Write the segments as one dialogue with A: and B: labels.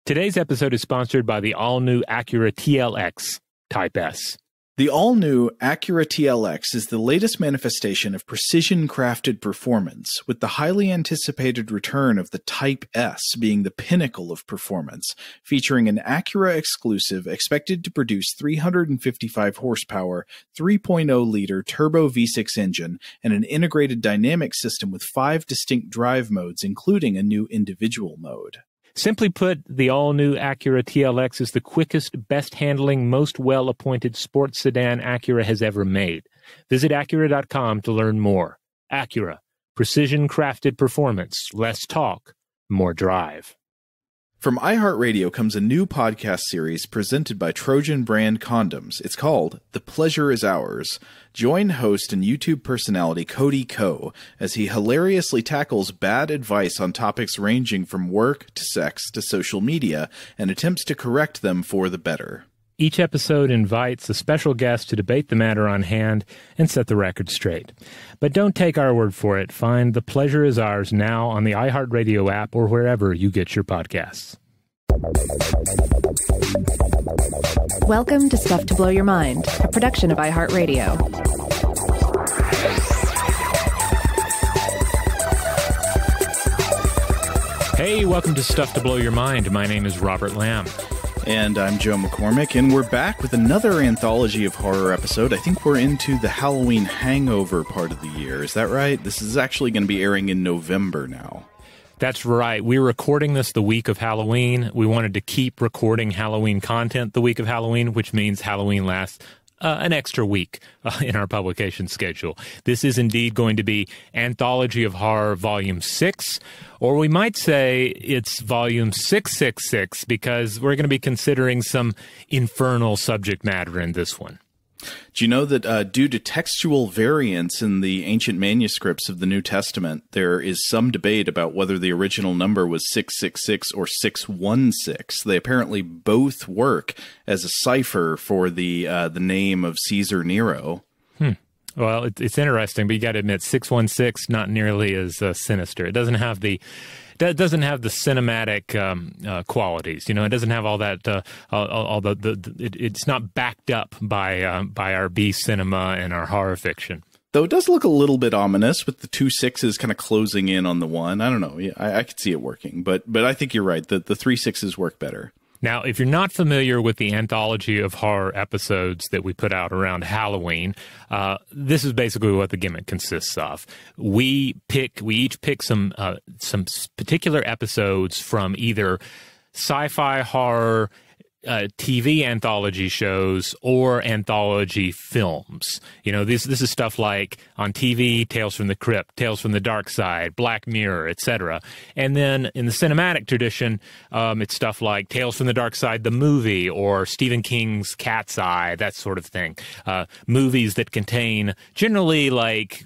A: Today's episode is sponsored by the all-new Acura Tlx Type S.
B: The all-new Acura Tlx is the latest manifestation of precision-crafted performance, with the highly anticipated return of the Type S being the pinnacle of performance, featuring an Acura exclusive expected to produce 355 horsepower, 3.0-liter turbo V6 engine, and an integrated dynamic system with 5 distinct drive modes, including a new individual mode.
A: Simply put, the all-new Acura Tlx is the quickest, best-handling, most well-appointed sports sedan Acura has ever made. Visit Acura.com to learn more. Acura. Precision-crafted performance. Less talk. More drive.
B: From iHeartRadio comes a new podcast series presented by Trojan Brand Condoms. It's called The Pleasure Is Ours. Join host and YouTube personality Cody Ko as he hilariously tackles bad advice on topics ranging from work to sex to social media and attempts to correct them for the better.
A: Each episode invites a special guest to debate the matter on hand and set the record straight. But don't take our word for it. Find The Pleasure Is Ours now on the iHeartRadio app or wherever you get your podcasts.
C: Welcome to Stuff to Blow Your Mind, a production of iHeartRadio.
A: Hey, welcome to Stuff to Blow Your Mind. My name is Robert Lamb.
B: And I'm Joe McCormick, and we're back with another Anthology of Horror episode. I think we're into the Halloween hangover part of the year. Is that right? This is actually going to be airing in November now.
A: That's right. We're recording this the week of Halloween. We wanted to keep recording Halloween content the week of Halloween, which means Halloween lasts an extra week in our publication schedule. This is indeed going to be Anthology of Horror Volume 6, or we might say it's Volume 666, because we're going to be considering some infernal subject matter in this one.
B: Do you know that due to textual variance in the ancient manuscripts of the New Testament, there is some debate about whether the original number was 666 or 616? They apparently both work as a cipher for the name of Caesar Nero.
A: Well, it's interesting, but you got to admit, 616 not nearly as sinister. It doesn't have the cinematic qualities. You know, it doesn't have all that. It's not backed up by our B cinema and our horror fiction.
B: Though it does look a little bit ominous with the 2 6s kind of closing in on the 1. I don't know. Yeah, I could see it working, but I think you're right. The 3 6s work better.
A: Now, if you're not familiar with the Anthology of Horror episodes that we put out around Halloween, this is basically what the gimmick consists of. We each pick some particular episodes from either sci-fi, horror, TV anthology shows or anthology films. You know, this is stuff like on TV, Tales from the Crypt, Tales from the Dark Side, Black Mirror, etc. And then in the cinematic tradition, it's stuff like Tales from the Dark Side, the movie, or Stephen King's Cat's Eye, that sort of thing. Movies that contain generally like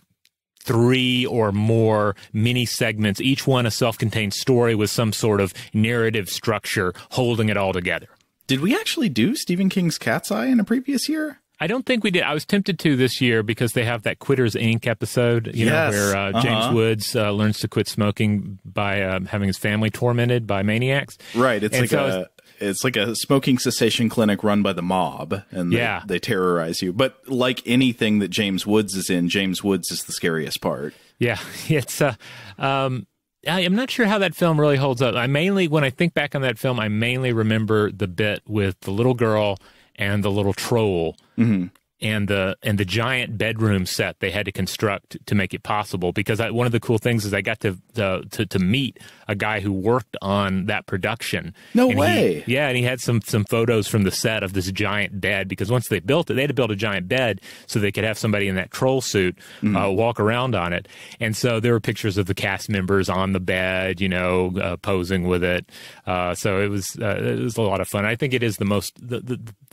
A: 3 or more mini segments, each one a self-contained story with some sort of narrative structure holding it all together.
B: Did we actually do Stephen King's Cat's Eye in a previous year?
A: I don't think we did. I was tempted to this year because they have that Quitters Inc. episode, you know, where James Woods learns to quit smoking by having his family tormented by maniacs.
B: Right. It's like a smoking cessation clinic run by the mob, and they terrorize you. But like anything that James Woods is in, James Woods is the scariest part. Yeah,
A: it's I'm not sure how that film really holds up. When I think back on that film, I mainly remember the bit with the little girl and the little troll. Mm-hmm. And the giant bedroom set they had to construct to make it possible. Because one of the cool things is I got to meet a guy who worked on that production.
B: No way.
A: And he had some photos from the set of this giant bed. Because once they built it, they had to build a giant bed so they could have somebody in that troll suit walk around on it. And so there were pictures of the cast members on the bed, you know, posing with it. So it was a lot of fun. I think it is the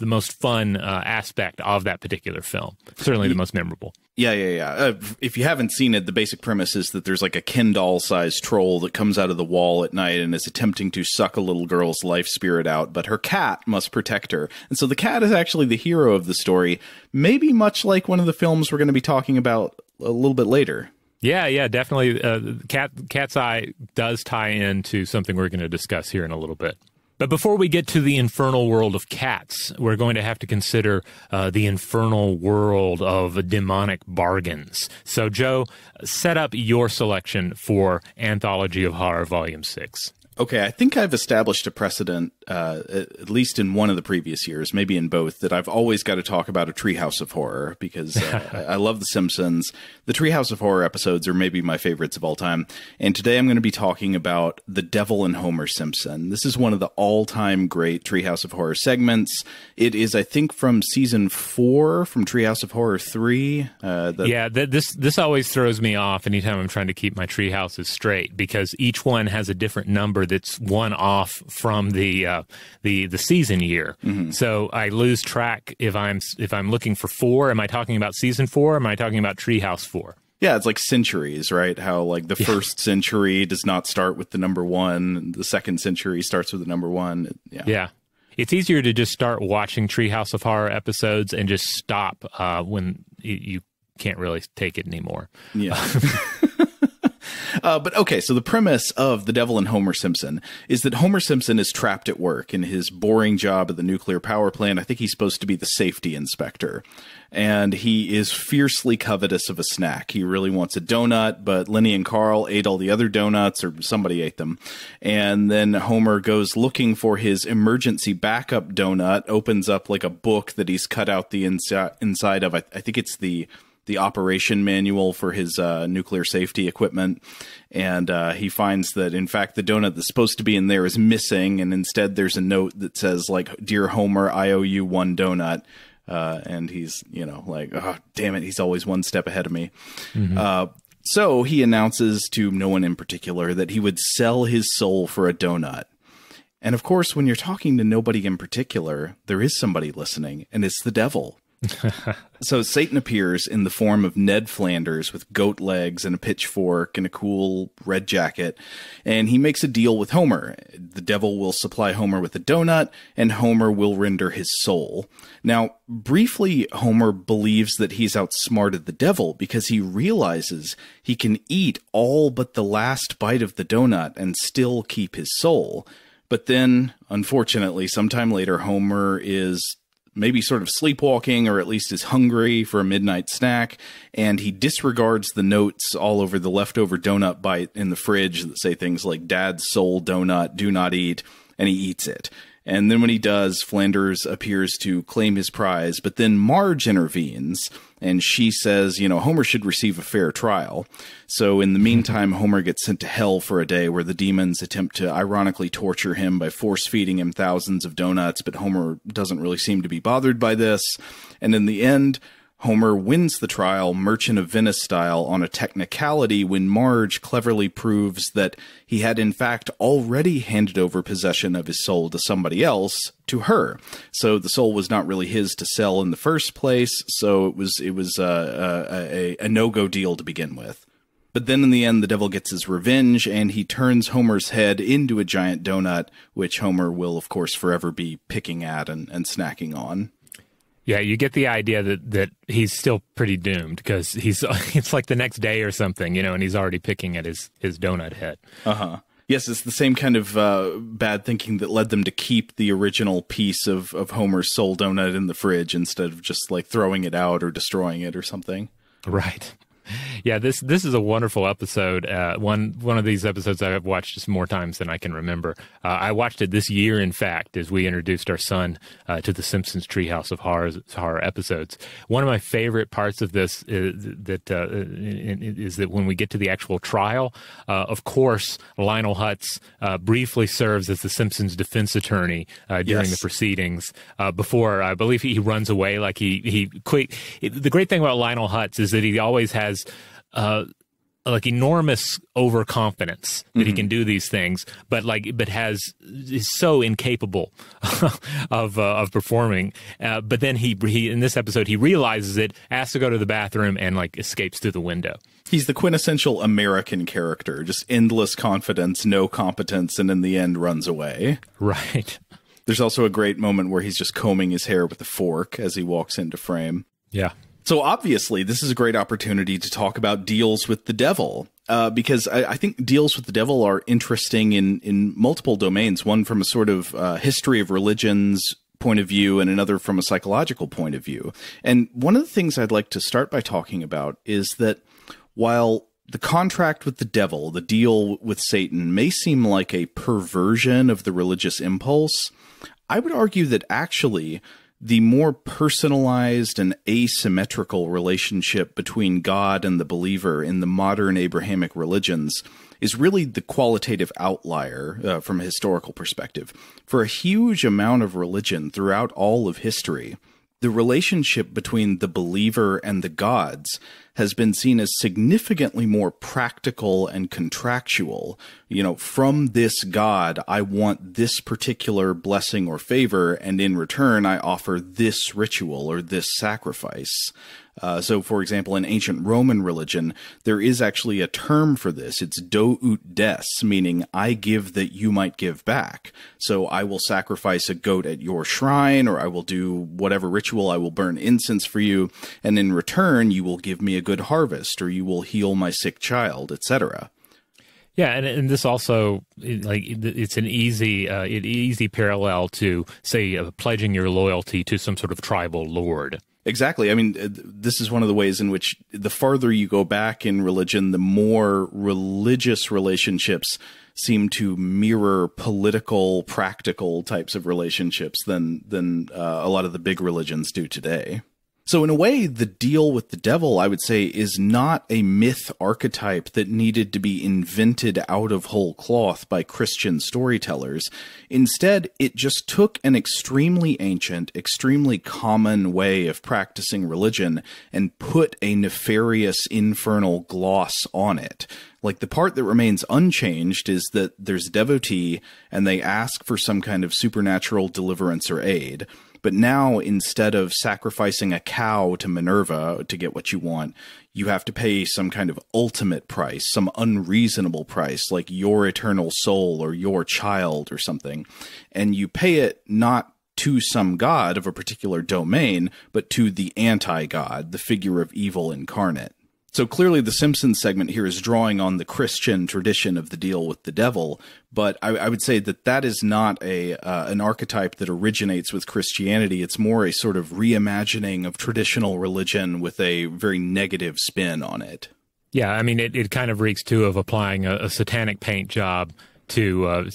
A: most fun aspect of that particular film. Certainly the most memorable.
B: Yeah. If you haven't seen it, the basic premise is that there's like a Ken doll-sized troll that comes out of the wall at night and is attempting to suck a little girl's life spirit out, but her cat must protect her. And so the cat is actually the hero of the story, maybe much like one of the films we're going to be talking about a little bit later.
A: Yeah, definitely. Cat's Eye does tie into something we're going to discuss here in a little bit. But before we get to the infernal world of cats, we're going to have to consider the infernal world of demonic bargains. So, Joe, set up your selection for Anthology of Horror, Volume 6.
B: Okay, I think I've established a precedent, at least in one of the previous years, maybe in both, that I've always got to talk about a Treehouse of Horror, because I love The Simpsons. The Treehouse of Horror episodes are maybe my favorites of all time. And today I'm going to be talking about The Devil and Homer Simpson. This is one of the all-time great Treehouse of Horror segments. It is, I think, from Season 4, from Treehouse of Horror 3.
A: This always throws me off anytime I'm trying to keep my treehouses straight, because each one has a different number that's one off from the season year. Mm-hmm. So I lose track if I'm looking for 4. Am I talking about season 4? Or am I talking about Treehouse 4?
B: Yeah, it's like centuries, right? How like the first century does not start with the number 1, the second century starts with the number 1.
A: Yeah. It's easier to just start watching Treehouse of Horror episodes and just stop when you can't really take it anymore.
B: Yeah. But okay, so the premise of The Devil and Homer Simpson is that Homer Simpson is trapped at work in his boring job at the nuclear power plant. I think he's supposed to be the safety inspector. And he is fiercely covetous of a snack. He really wants a donut, but Lenny and Carl ate all the other donuts, or somebody ate them. And then Homer goes looking for his emergency backup donut, opens up like a book that he's cut out the inside of. I think it's the operation manual for his nuclear safety equipment. And he finds that, in fact, the donut that's supposed to be in there is missing. And instead there's a note that says, like, "Dear Homer, I owe you one donut." And he's, like, oh, damn it, he's always one step ahead of me. Mm-hmm. So he announces to no one in particular that he would sell his soul for a donut. And of course, when you're talking to nobody in particular, there is somebody listening, and it's the devil. So Satan appears in the form of Ned Flanders with goat legs and a pitchfork and a cool red jacket, and he makes a deal with Homer. The devil will supply Homer with a donut, and Homer will render his soul. Now, briefly, Homer believes that he's outsmarted the devil because he realizes he can eat all but the last bite of the donut and still keep his soul. But then, unfortunately, sometime later, Homer is maybe sort of sleepwalking, or at least is hungry for a midnight snack, and he disregards the notes all over the leftover donut bite in the fridge that say things like "Dad's soul donut, do not eat," and he eats it. And then when he does, Flanders appears to claim his prize, but then Marge intervenes, and she says, Homer should receive a fair trial. So in the meantime, Homer gets sent to hell for a day, where the demons attempt to ironically torture him by force-feeding him thousands of donuts, but Homer doesn't really seem to be bothered by this. And in the end, Homer wins the trial, Merchant of Venice style, on a technicality, when Marge cleverly proves that he had in fact already handed over possession of his soul to somebody else, to her. So the soul was not really his to sell in the first place, so it was a no-go deal to begin with. But then in the end, the devil gets his revenge, and he turns Homer's head into a giant donut, which Homer will, of course, forever be picking at and snacking on.
A: Yeah, you get the idea that he's still pretty doomed, because it's like the next day or something, and he's already picking at his donut head.
B: Uh-huh. Yes, it's the same kind of bad thinking that led them to keep the original piece of Homer's soul donut in the fridge instead of just like throwing it out or destroying it or something.
A: Right. Yeah, this is a wonderful episode. One of these episodes I've watched just more times than I can remember. I watched it this year, in fact, as we introduced our son to the Simpsons Treehouse of Horror episodes. One of my favorite parts of this is that when we get to the actual trial, of course, Lionel Hutz briefly serves as the Simpsons defense attorney during the proceedings before I believe he runs away. Like he quit. The great thing about Lionel Hutz is that he always has like enormous overconfidence that he can do these things, but is so incapable of performing. But then he in this episode he realizes it, has to go to the bathroom, and escapes through the window.
B: He's the quintessential American character, just endless confidence, no competence, and in the end runs away.
A: Right.
B: There's also a great moment where he's just combing his hair with a fork as he walks into frame.
A: Yeah.
B: So obviously, this is a great opportunity to talk about deals with the devil. because I think deals with the devil are interesting in multiple domains, one from a sort of history of religions point of view and another from a psychological point of view. And one of the things I'd like to start by talking about is that while the contract with the devil, the deal with Satan, may seem like a perversion of the religious impulse, I would argue that actually the more personalized and asymmetrical relationship between God and the believer in the modern Abrahamic religions is really the qualitative outlier from a historical perspective. For a huge amount of religion throughout all of history, the relationship between the believer and the gods has been seen as significantly more practical and contractual. You know, from this God, I want this particular blessing or favor, and in return, I offer this ritual or this sacrifice. So, for example, in ancient Roman religion, there is actually a term for this. It's do ut des, meaning I give that you might give back. So I will sacrifice a goat at your shrine, or I will do whatever ritual, I will burn incense for you, and in return, you will give me a good harvest, or you will heal my sick child, etc.
A: Yeah, and this also, like, it's an easy parallel to, say, pledging your loyalty to some sort of tribal lord.
B: Exactly. I mean, this is one of the ways in which the farther you go back in religion, the more religious relationships seem to mirror political, practical types of relationships than a lot of the big religions do today. So in a way, the deal with the devil, I would say, is not a myth archetype that needed to be invented out of whole cloth by Christian storytellers. Instead, it just took an extremely ancient, extremely common way of practicing religion and put a nefarious infernal gloss on it. Like, the part that remains unchanged is that there's a devotee and they ask for some kind of supernatural deliverance or aid. But now, instead of sacrificing a cow to Minerva to get what you want, you have to pay some kind of ultimate price, some unreasonable price, like your eternal soul or your child or something. And you pay it not to some god of a particular domain, but to the anti-god, the figure of evil incarnate. So clearly the Simpsons segment here is drawing on the Christian tradition of the deal with the devil, but I would say that that is not an archetype that originates with Christianity. It's more a sort of reimagining of traditional religion with a very negative spin on it.
A: Yeah, I mean, it kind of reeks, too, of applying a satanic paint job to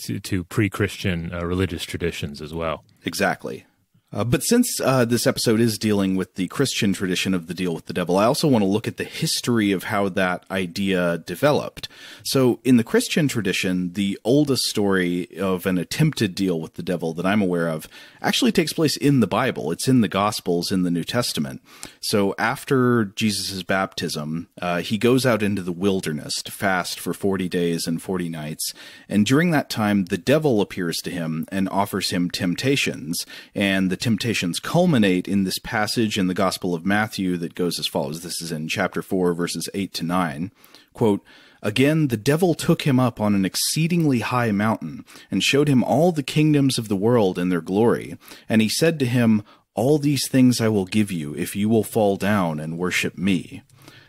A: pre-Christian religious traditions as well.
B: Exactly. But since this episode is dealing with the Christian tradition of the deal with the devil, I also want to look at the history of how that idea developed. So in the Christian tradition, the oldest story of an attempted deal with the devil that I'm aware of actually takes place in the Bible. It's in the Gospels in the New Testament. So after Jesus' baptism, he goes out into the wilderness to fast for 40 days and 40 nights. And during that time, the devil appears to him and offers him temptations. And the temptations culminate in this passage in the Gospel of Matthew that goes as follows. This is in chapter 4, verses 8 to 9. Quote, "Again, the devil took him up on an exceedingly high mountain and showed him all the kingdoms of the world and their glory. And he said to him, 'All these things I will give you if you will fall down and worship me.'"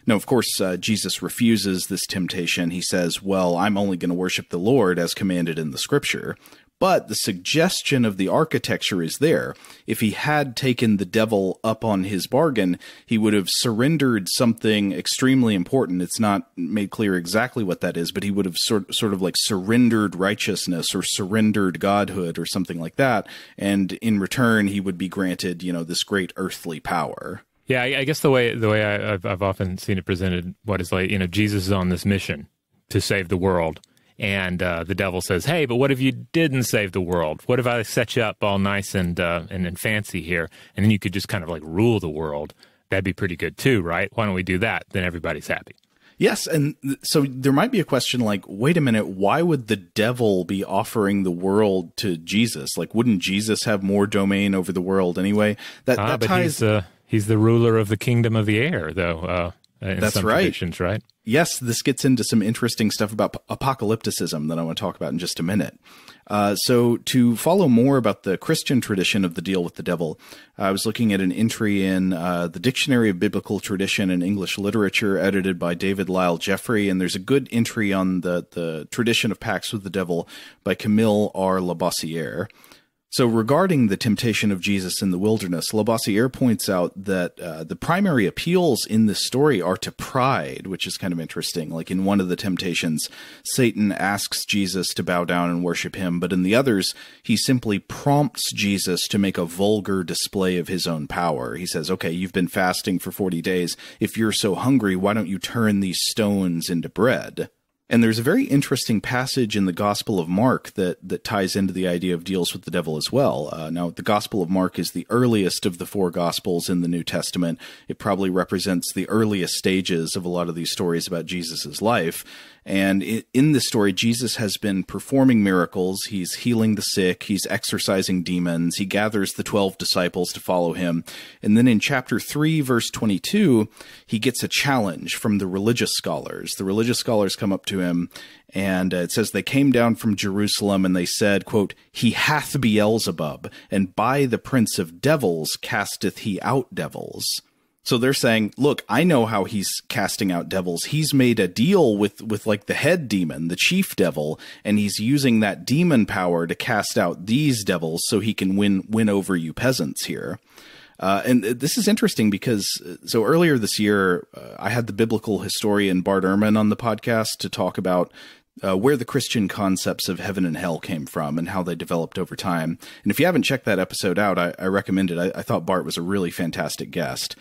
B: Now, of course, Jesus refuses this temptation. He says, well, I'm only going to worship the Lord as commanded in the scripture. But the suggestion of the architecture is there. If he had taken the devil up on his bargain, he would have surrendered something extremely important. It's not made clear exactly what that is, but he would have sort of like surrendered righteousness or surrendered godhood or something like that. And in return, he would be granted, this great earthly power.
A: Yeah, I guess the way I've often seen it presented, what is like, Jesus is on this mission to save the world. And the devil says, hey, but what if you didn't save the world? What if I set you up all nice and fancy here, and then you could just kind of like rule the world? That'd be pretty good too, right? Why don't we do that? Then everybody's happy.
B: Yes, and so there might be a question like, wait a minute, why would the devil be offering the world to Jesus? Like, wouldn't Jesus have more domain over the world anyway? That ties...
A: He's the ruler of the kingdom of the air, though. in
B: That's
A: some
B: right.
A: traditions, right?
B: Yes, this gets into some interesting stuff about apocalypticism that I want to talk about in just a minute. So to follow more about the Christian tradition of the deal with the devil, I was looking at an entry in the Dictionary of Biblical Tradition and English Literature, edited by David Lyle Jeffrey, and there's a good entry on the tradition of pacts with the devil by Camille R. Labossiere. So regarding the temptation of Jesus in the wilderness, Labossiere points out that the primary appeals in this story are to pride, which is kind of interesting. Like in one of the temptations, Satan asks Jesus to bow down and worship him, but in the others, he simply prompts Jesus to make a vulgar display of his own power. He says, okay, you've been fasting for 40 days. If you're so hungry, why don't you turn these stones into bread? And there's a very interesting passage in the Gospel of Mark that ties into the idea of deals with the devil as well. Now, the Gospel of Mark is the earliest of the four Gospels in the New Testament. It probably represents the earliest stages of a lot of these stories about Jesus' life. And in this story, Jesus has been performing miracles. He's healing the sick. He's exorcising demons. He gathers the 12 disciples to follow him. And then in chapter 3, verse 22, he gets a challenge from the religious scholars. The religious scholars come up to him, and it says, they came down from Jerusalem, and they said, quote, he hath Beelzebub, and by the prince of devils casteth he out devils. So they're saying, look, I know how he's casting out devils. He's made a deal with like the head demon, the chief devil, and he's using that demon power to cast out these devils so he can win over you peasants here. And this is interesting because so earlier this year, I had the biblical historian Bart Ehrman on the podcast to talk about where the Christian concepts of heaven and hell came from and how they developed over time. And if you haven't checked that episode out, I recommend it. I thought Bart was a really fantastic guest.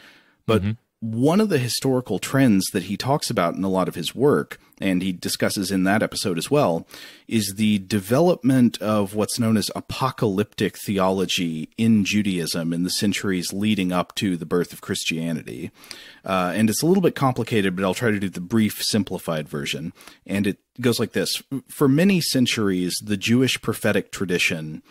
B: But one of the historical trends that he talks about in a lot of his work, and he discusses in that episode as well, is the development of what's known as apocalyptic theology in Judaism in the centuries leading up to the birth of Christianity. And it's a little bit complicated, but I'll try to do the brief, simplified version. And it goes like this. For many centuries, the Jewish prophetic tradition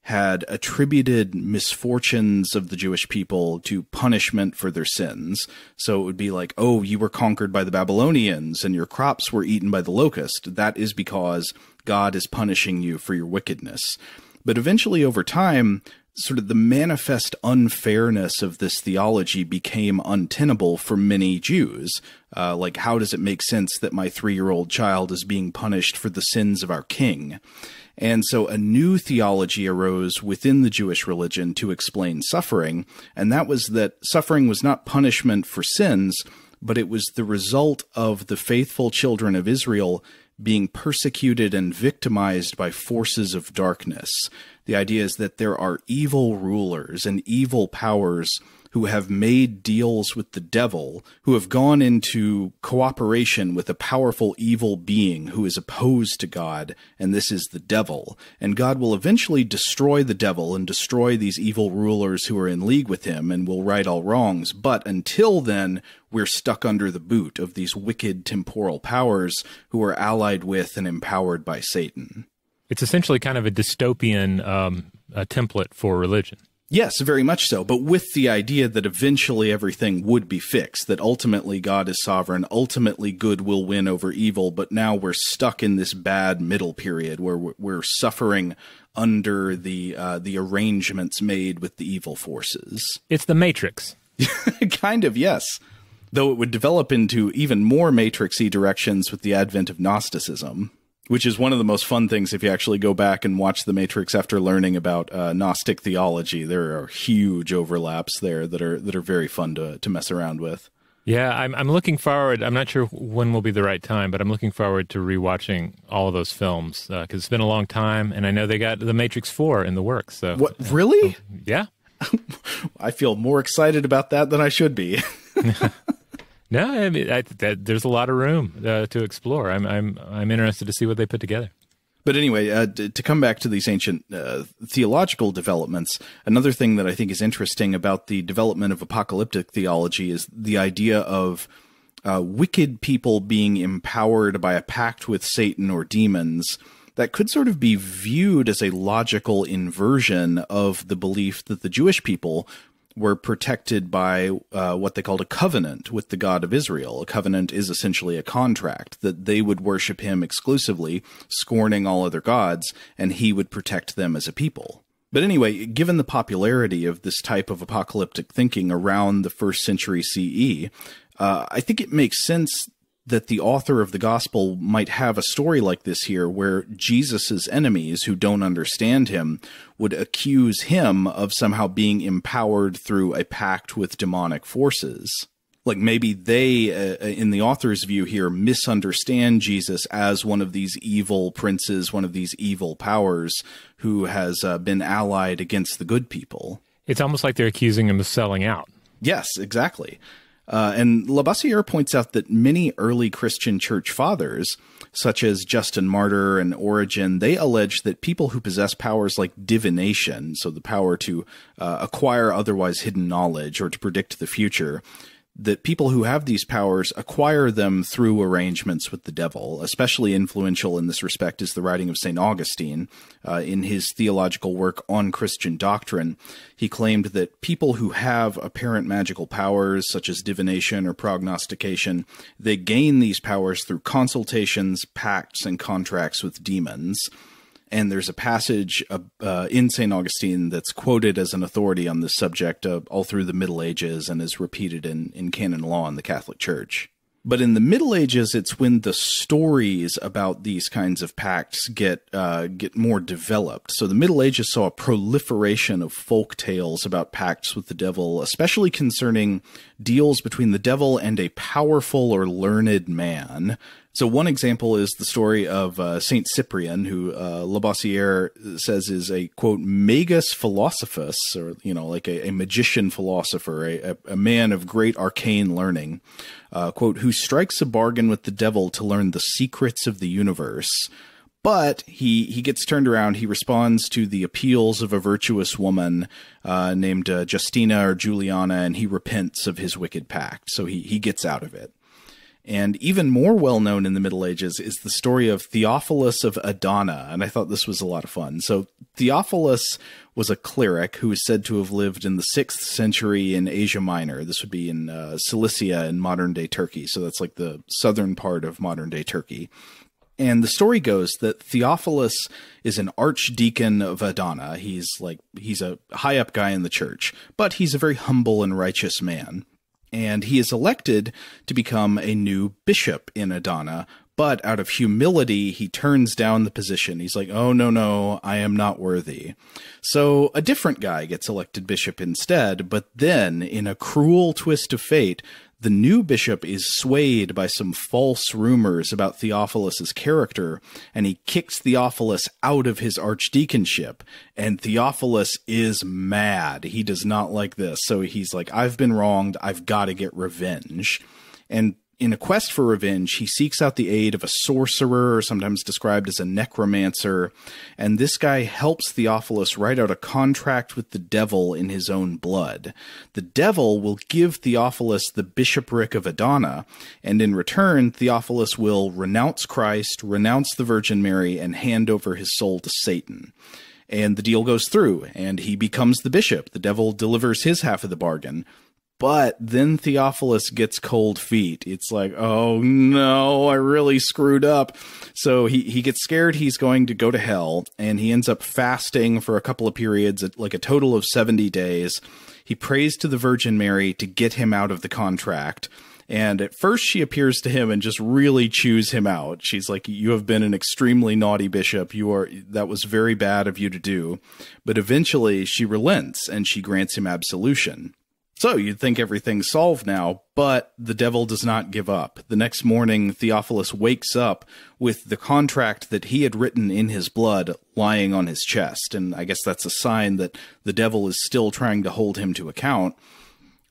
B: had attributed misfortunes of the Jewish people to punishment for their sins. So it would be like, oh, you were conquered by the Babylonians and your crops were eaten by the locust. That is because God is punishing you for your wickedness. But eventually over time, sort of the manifest unfairness of this theology became untenable for many Jews. Like, how does it make sense that my 3-year-old child is being punished for the sins of our king? And so a new theology arose within the Jewish religion to explain suffering, and that was that suffering was not punishment for sins, but it was the result of the faithful children of Israel being persecuted and victimized by forces of darkness. The idea is that there are evil rulers and evil powers who have made deals with the devil, who have gone into cooperation with a powerful evil being who is opposed to God, and this is the devil. And God will eventually destroy the devil and destroy these evil rulers who are in league with him and will right all wrongs. But until then, we're stuck under the boot of these wicked temporal powers who are allied with and empowered by Satan.
A: It's essentially kind of a dystopian a template for religion.
B: Yes, very much so, but with the idea that eventually everything would be fixed, that ultimately God is sovereign, ultimately good will win over evil, but now we're stuck in this bad middle period where we're suffering under the arrangements made with the evil forces.
A: It's the Matrix.
B: Kind of, yes. Though it would develop into even more matrixy directions with the advent of Gnosticism, which is one of the most fun things if you actually go back and watch The Matrix after learning about Gnostic theology. There are huge overlaps there that are very fun to mess around with.
A: Yeah, I'm looking forward. I'm not sure when will be the right time, but I'm looking forward to rewatching all of those films because it's been a long time, and I know they got The Matrix 4 in the works. So
B: what, really?
A: Yeah.
B: I feel more excited about that than I should be.
A: No, I mean, there's a lot of room to explore. I'm interested to see what they put together.
B: But anyway, to come back to these ancient theological developments, another thing that I think is interesting about the development of apocalyptic theology is the idea of wicked people being empowered by a pact with Satan or demons that could sort of be viewed as a logical inversion of the belief that the Jewish people were protected by what they called a covenant with the God of Israel. A covenant is essentially a contract that they would worship him exclusively, scorning all other gods, and he would protect them as a people. But anyway, given the popularity of this type of apocalyptic thinking around the 1st century CE, I think it makes sense that the author of the gospel might have a story like this here, where Jesus's enemies who don't understand him would accuse him of somehow being empowered through a pact with demonic forces. Like maybe they, in the author's view here, misunderstand Jesus as one of these evil princes, one of these evil powers who has been allied against the good people.
A: It's almost like they're accusing him of selling out.
B: Yes, exactly. And Labossiere points out that many early Christian church fathers, such as Justin Martyr and Origen, they allege that people who possess powers like divination, so the power to acquire otherwise hidden knowledge or to predict the future, that people who have these powers acquire them through arrangements with the devil. Especially influential in this respect is the writing of St. Augustine. In his theological work on Christian doctrine, he claimed that people who have apparent magical powers, such as divination or prognostication, they gain these powers through consultations, pacts, and contracts with demons. And there's a passage in St. Augustine that's quoted as an authority on this subject all through the Middle Ages and is repeated in canon law in the Catholic Church. But in the Middle Ages, it's when the stories about these kinds of pacts get more developed. So the Middle Ages saw a proliferation of folk tales about pacts with the devil, especially concerning deals between the devil and a powerful or learned man. So one example is the story of Saint Cyprian, who Labossiere says is a, quote, magus philosophus, or, like a magician philosopher, a man of great arcane learning, quote, who strikes a bargain with the devil to learn the secrets of the universe. But he gets turned around. He responds to the appeals of a virtuous woman named Justina or Juliana, and he repents of his wicked pact. So he gets out of it. And even more well-known in the Middle Ages is the story of Theophilus of Adana, and I thought this was a lot of fun. So Theophilus was a cleric who is said to have lived in the 6th century in Asia Minor. This would be in Cilicia in modern-day Turkey, so that's like the southern part of modern-day Turkey. And the story goes that Theophilus is an archdeacon of Adana. He's a high-up guy in the church, but he's a very humble and righteous man. And he is elected to become a new bishop in Adana, but out of humility, he turns down the position. He's like, oh, no, I am not worthy. So a different guy gets elected bishop instead, but then, in a cruel twist of fate, the new bishop is swayed by some false rumors about Theophilus's character, and he kicks Theophilus out of his archdeaconship, and Theophilus is mad. He does not like this, so he's like, I've been wronged, I've got to get revenge. And in a quest for revenge, he seeks out the aid of a sorcerer, or sometimes described as a necromancer, and this guy helps Theophilus write out a contract with the devil in his own blood. The devil will give Theophilus the bishopric of Adana, and in return, Theophilus will renounce Christ, renounce the Virgin Mary, and hand over his soul to Satan. And the deal goes through, and he becomes the bishop. The devil delivers his half of the bargain. But then Theophilus gets cold feet. It's like, oh no, I really screwed up. So he gets scared he's going to go to hell, and he ends up fasting for a couple of periods, like a total of 70 days. He prays to the Virgin Mary to get him out of the contract. And at first she appears to him and just really chews him out. She's like, you have been an extremely naughty bishop. That was very bad of you to do. But eventually she relents and she grants him absolution. So you'd think everything's solved now, but the devil does not give up. The next morning, Theophilus wakes up with the contract that he had written in his blood lying on his chest. And I guess that's a sign that the devil is still trying to hold him to account.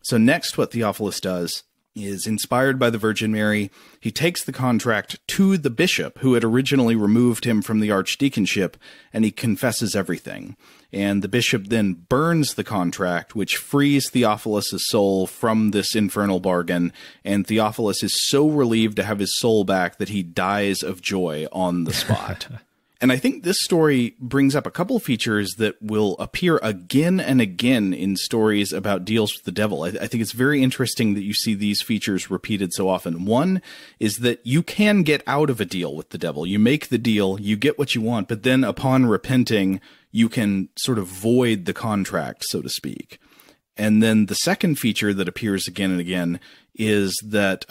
B: So next, what Theophilus does is, inspired by the Virgin Mary, he takes the contract to the bishop who had originally removed him from the archdeaconship, and he confesses everything. And the bishop then burns the contract, which frees Theophilus' soul from this infernal bargain, and Theophilus is so relieved to have his soul back that he dies of joy on the spot. And I think this story brings up a couple of features that will appear again and again in stories about deals with the devil. I think it's very interesting that you see these features repeated so often. One is that you can get out of a deal with the devil. You make the deal, you get what you want, but then upon repenting, you can sort of void the contract, so to speak. And then the second feature that appears again and again is that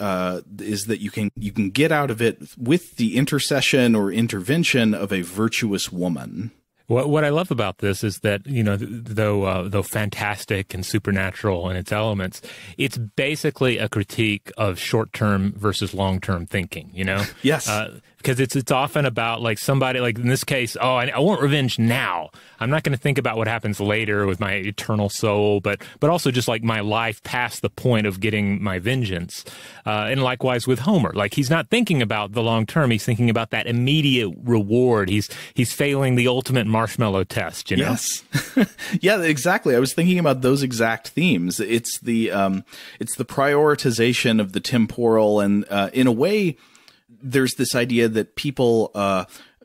B: you can get out of it with the intercession or intervention of a virtuous woman.
A: What I love about this is that, you know, though fantastic and supernatural in its elements, it's basically a critique of short-term versus long-term thinking, you know?
B: Yes.
A: Because it's often about, like, somebody, like in this case, I want revenge now. I'm not going to think about what happens later with my eternal soul, but also just like my life past the point of getting my vengeance. And likewise with Homer, like he's not thinking about the long term. He's thinking about that immediate reward. He's failing the ultimate marshmallow test, you know?
B: Yes. Yeah, exactly. I was thinking about those exact themes. It's the prioritization of the temporal, and in a way, there's this idea that people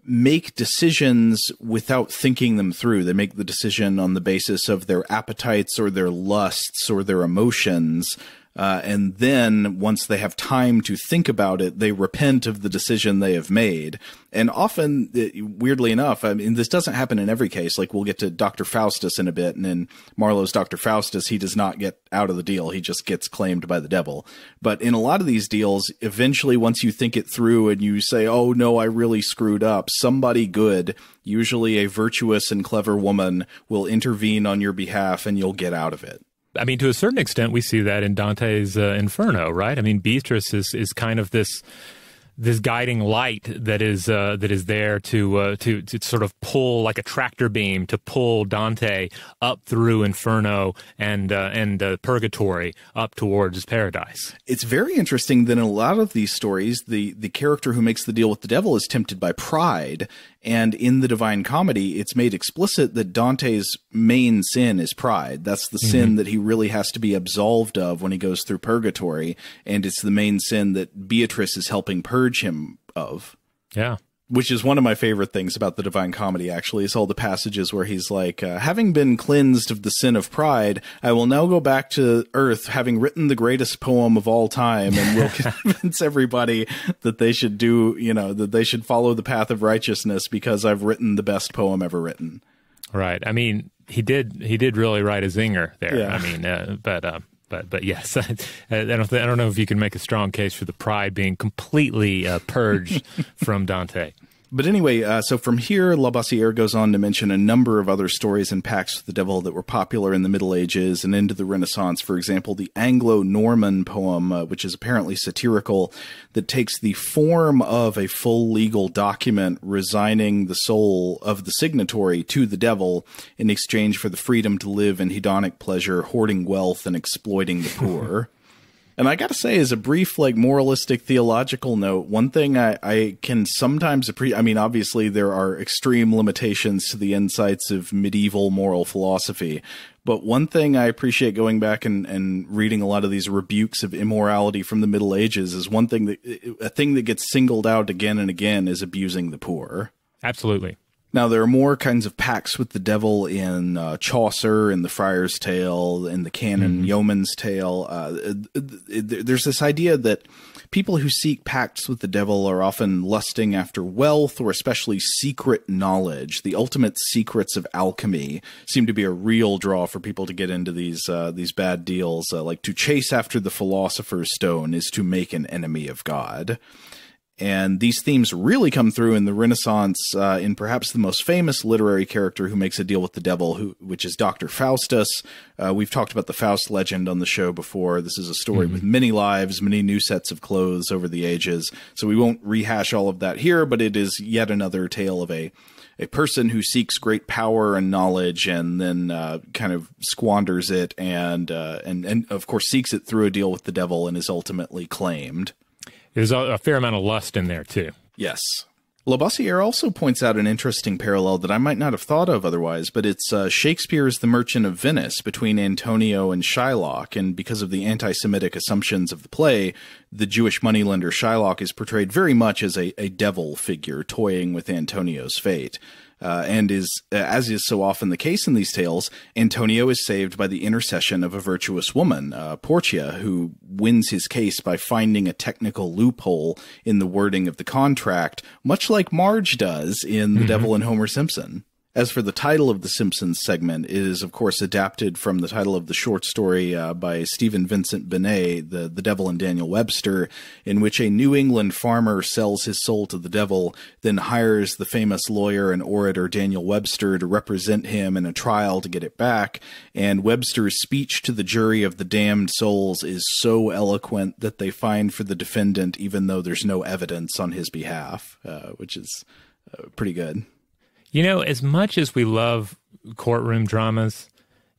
B: make decisions without thinking them through. They make the decision on the basis of their appetites or their lusts or their emotions. And then once they have time to think about it, they repent of the decision they have made. And often, weirdly enough, I mean, this doesn't happen in every case. Like, we'll get to Dr. Faustus in a bit, and in Marlowe's Dr. Faustus, he does not get out of the deal. He just gets claimed by the devil. But in a lot of these deals, eventually, once you think it through and you say, oh, no, I really screwed up, somebody good, usually a virtuous and clever woman, will intervene on your behalf and you'll get out of it.
A: I mean, to a certain extent, we see that in Dante's Inferno, right? I mean, Beatrice is kind of this guiding light that is there to sort of pull, like a tractor beam, to pull Dante up through Inferno and Purgatory up towards paradise.
B: It's very interesting that in a lot of these stories, the character who makes the deal with the devil is tempted by pride. And in the Divine Comedy, it's made explicit that Dante's main sin is pride. That's the sin that he really has to be absolved of when he goes through purgatory. And it's the main sin that Beatrice is helping purge him of. Yeah. Which is one of my favorite things about the Divine Comedy, actually, is all the passages where he's like, having been cleansed of the sin of pride, I will now go back to earth, having written the greatest poem of all time, and will convince everybody that they should do, you know, that they should follow the path of righteousness because I've written the best poem ever written.
A: Right. I mean, he did really write a zinger there. Yeah. I mean, But yes, I don't know if you can make a strong case for the pride being completely purged from Dante.
B: But anyway, so from here, Labossiere goes on to mention a number of other stories and pacts with the devil that were popular in the Middle Ages and into the Renaissance. For example, the Anglo-Norman poem, which is apparently satirical, that takes the form of a full legal document resigning the soul of the signatory to the devil in exchange for the freedom to live in hedonic pleasure, hoarding wealth, and exploiting the poor. And I got to say, as a brief, like, moralistic theological note, one thing I can sometimes appreciate, I mean, obviously there are extreme limitations to the insights of medieval moral philosophy, but one thing I appreciate going back and reading a lot of these rebukes of immorality from the Middle Ages is a thing that gets singled out again and again is abusing the poor.
A: Absolutely.
B: Now, there are more kinds of pacts with the devil in Chaucer, in the Friar's Tale, in the Canon Yeoman's Tale. There's this idea that people who seek pacts with the devil are often lusting after wealth or especially secret knowledge. The ultimate secrets of alchemy seem to be a real draw for people to get into these bad deals. Like, to chase after the philosopher's stone is to make an enemy of God. And these themes really come through in the Renaissance in perhaps the most famous literary character who makes a deal with the devil, which is Dr. Faustus. We've talked about the Faust Legend on the show before. This is a story with many lives, many new sets of clothes over the ages. So we won't rehash all of that here, but it is yet another tale of a person who seeks great power and knowledge and then kind of squanders it and of course seeks it through a deal with the devil and is ultimately claimed.
A: There's a fair amount of lust in there, too.
B: Yes. Lavoisier also points out an interesting parallel that I might not have thought of otherwise, but it's Shakespeare's The Merchant of Venice between Antonio and Shylock, and because of the anti-Semitic assumptions of the play, the Jewish moneylender Shylock is portrayed very much as a devil figure toying with Antonio's fate. And as is so often the case in these tales, Antonio is saved by the intercession of a virtuous woman, Portia, who wins his case by finding a technical loophole in the wording of the contract, much like Marge does in The Devil and Homer Simpson. As for the title of the Simpsons segment, it is, of course, adapted from the title of the short story by Stephen Vincent Benet, The Devil and Daniel Webster, in which a New England farmer sells his soul to the devil, then hires the famous lawyer and orator Daniel Webster to represent him in a trial to get it back, and Webster's speech to the jury of the damned souls is so eloquent that they find for the defendant even though there's no evidence on his behalf, which is pretty good.
A: You know, as much as we love courtroom dramas,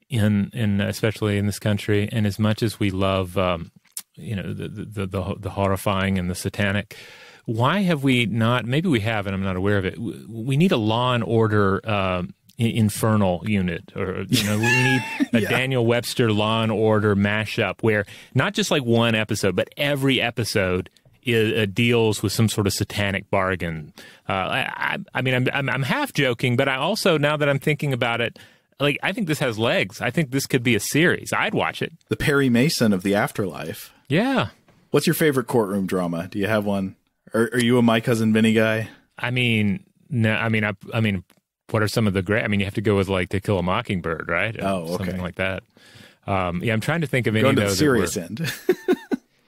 A: in especially in this country, and as much as we love, the horrifying and the satanic, why have we not? Maybe we have, and I'm not aware of it. We need a Law and Order infernal unit, or we need a Daniel Webster Law and Order mashup where not just like one episode, but every episode deals with some sort of satanic bargain. I mean, I'm half joking, but I also, now that I'm thinking about it, like, I think this has legs. I think this could be a series. I'd watch it.
B: The Perry Mason of the afterlife.
A: Yeah.
B: What's your favorite courtroom drama? Do you have one? Are you a My Cousin Vinny guy?
A: I mean, no. I mean, what are some of the great? I mean, you have to go with like To Kill a Mockingbird, right?
B: Oh, okay.
A: Something like that. I'm trying to think of any of those.
B: Going to the serious end.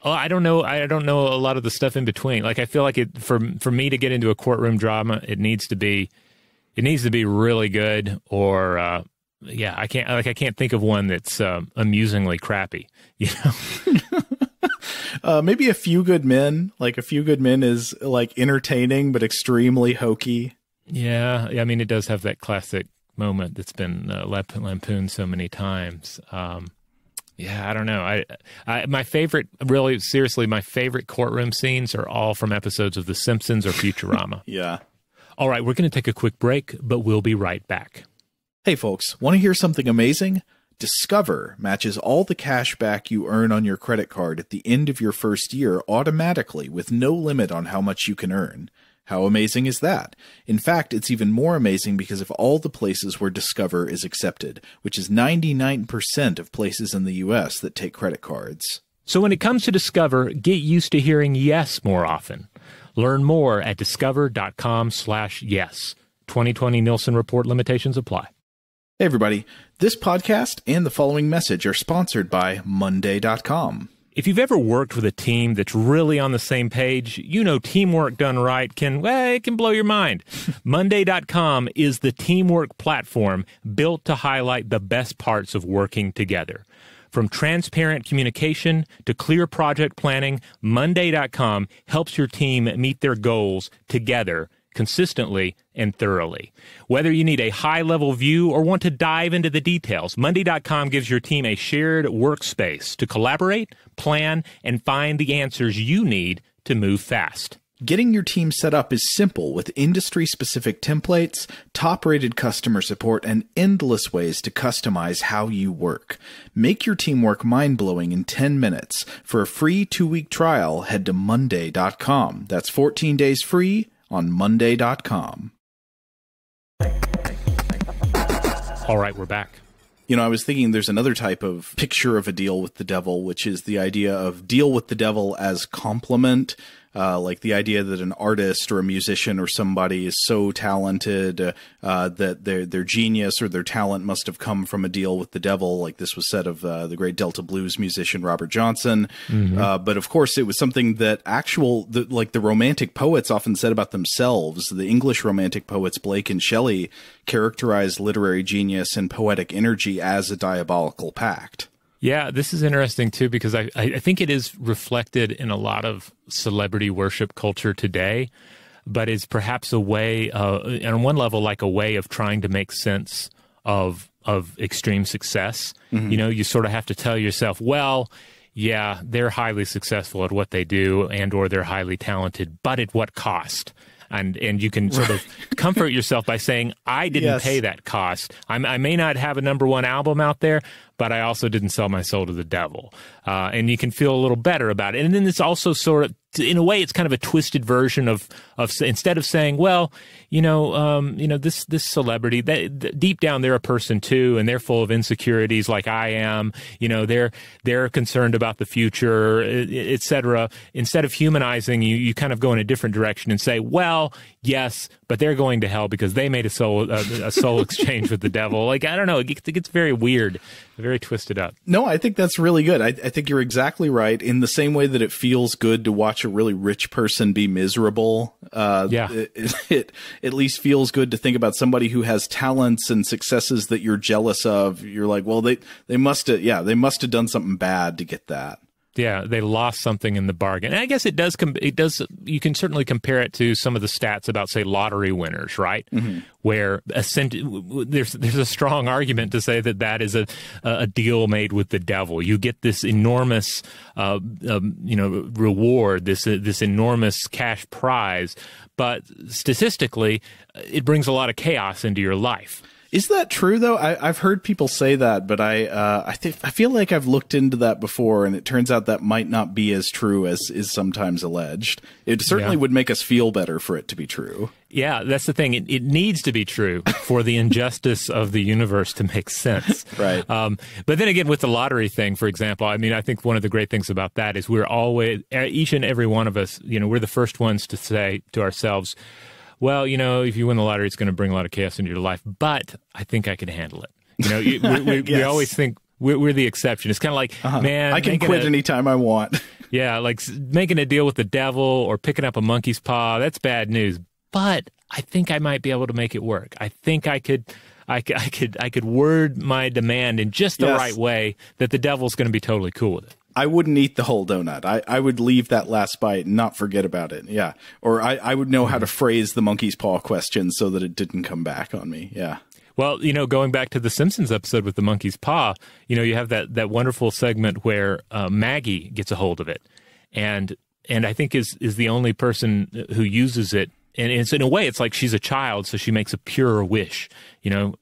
A: Oh, I don't know. I don't know a lot of the stuff in between. Like, I feel like for me to get into a courtroom drama, it needs to be really good. Or I can't think of one that's amusingly crappy. You know,
B: maybe A Few Good Men. Like, A Few Good Men is like entertaining but extremely hokey.
A: Yeah, I mean, it does have that classic moment that's been lampooned so many times. Yeah, I don't know. My favorite, really, seriously, my favorite courtroom scenes are all from episodes of The Simpsons or Futurama.
B: Yeah.
A: All right, we're going to take a quick break, but we'll be right back.
B: Hey, folks, want to hear something amazing? Discover matches all the cash back you earn on your credit card at the end of your first year automatically with no limit on how much you can earn. How amazing is that? In fact, it's even more amazing because of all the places where Discover is accepted, which is 99% of places in the U.S. that take credit cards.
A: So when it comes to Discover, get used to hearing yes more often. Learn more at discover.com/yes. 2020 Nielsen Report limitations apply.
B: Hey, everybody. This podcast and the following message are sponsored by Monday.com.
A: If you've ever worked with a team that's really on the same page, you know teamwork done right can blow your mind. Monday.com is the teamwork platform built to highlight the best parts of working together. From transparent communication to clear project planning, Monday.com helps your team meet their goals together consistently and thoroughly. Whether you need a high-level view or want to dive into the details, Monday.com gives your team a shared workspace to collaborate, plan, and find the answers you need to move fast.
B: Getting your team set up is simple with industry-specific templates, top-rated customer support, and endless ways to customize how you work. Make your team work mind-blowing in 10 minutes. For a free 2-week trial, head to Monday.com. That's 14 days free on Monday.com.
A: All right, we're back.
B: You know, I was thinking there's another type of picture of a deal with the devil, which is the idea of deal with the devil as compliment. Like the idea that an artist or a musician or somebody is so talented that their genius or their talent must have come from a deal with the devil, like this was said of the great Delta blues musician Robert Johnson. Mm-hmm. But of course, it was something that the Romantic poets often said about themselves. The English Romantic poets Blake and Shelley characterized literary genius and poetic energy as a diabolical pact.
A: Yeah, this is interesting, too, because I think it is reflected in a lot of celebrity worship culture today, but it's perhaps a way, on one level, like a way of trying to make sense of extreme success. Mm-hmm. You know, you sort of have to tell yourself, well, yeah, they're highly successful at what they do and or they're highly talented, but at what cost? and you can sort of comfort yourself by saying, I didn't pay that cost. I may not have a #1 album out there, but I also didn't sell my soul to the devil. And you can feel a little better about it. And then it's also sort of, in a way, it's kind of a twisted version of instead of saying, well, this celebrity, deep down they're a person too, and they're full of insecurities like I am. They're concerned about the future, etc. Instead of humanizing you kind of go in a different direction and say, well, yes, but they're going to hell because they made a soul exchange with the devil. Like, I don't know, it gets very weird, very twisted up.
B: No, I think that's really good. I think you're exactly right. In the same way that it feels good to watch a really rich person be miserable, it at least feels good to think about somebody who has talents and successes that you're jealous of. You're like, well, they must have done something bad to get that.
A: Yeah, they lost something in the bargain. And I guess it does. You can certainly compare it to some of the stats about, say, lottery winners, right? Mm-hmm. Where there's a strong argument to say that is a deal made with the devil. You get this enormous, reward, this enormous cash prize, but statistically, it brings a lot of chaos into your life.
B: Is that true, though? I've heard people say that, but I feel like I've looked into that before, and it turns out that might not be as true as is sometimes alleged. It certainly would make us feel better for it to be true.
A: Yeah, that's the thing. It needs to be true for the injustice of the universe to make sense.
B: Right.
A: But then again, with the lottery thing, for example, I mean, I think one of the great things about that is we're always, each and every one of us, we're the first ones to say to ourselves, well, if you win the lottery, it's going to bring a lot of chaos into your life, but I think I can handle it. We always think we're the exception. It's kind of like, man,
B: I can quit anytime I want.
A: Yeah, like making a deal with the devil or picking up a monkey's paw, that's bad news. But I think I might be able to make it work. I think I could word my demand in just the right way that the devil's going to be totally cool with it.
B: I wouldn't eat the whole donut. I would leave that last bite and not forget about it. Yeah. Or I would know how to phrase the monkey's paw question so that it didn't come back on me. Yeah.
A: Well, going back to the Simpsons episode with the monkey's paw, you have that wonderful segment where Maggie gets a hold of it and I think is the only person who uses it. And it's, in a way, it's like she's a child, so she makes a pure wish,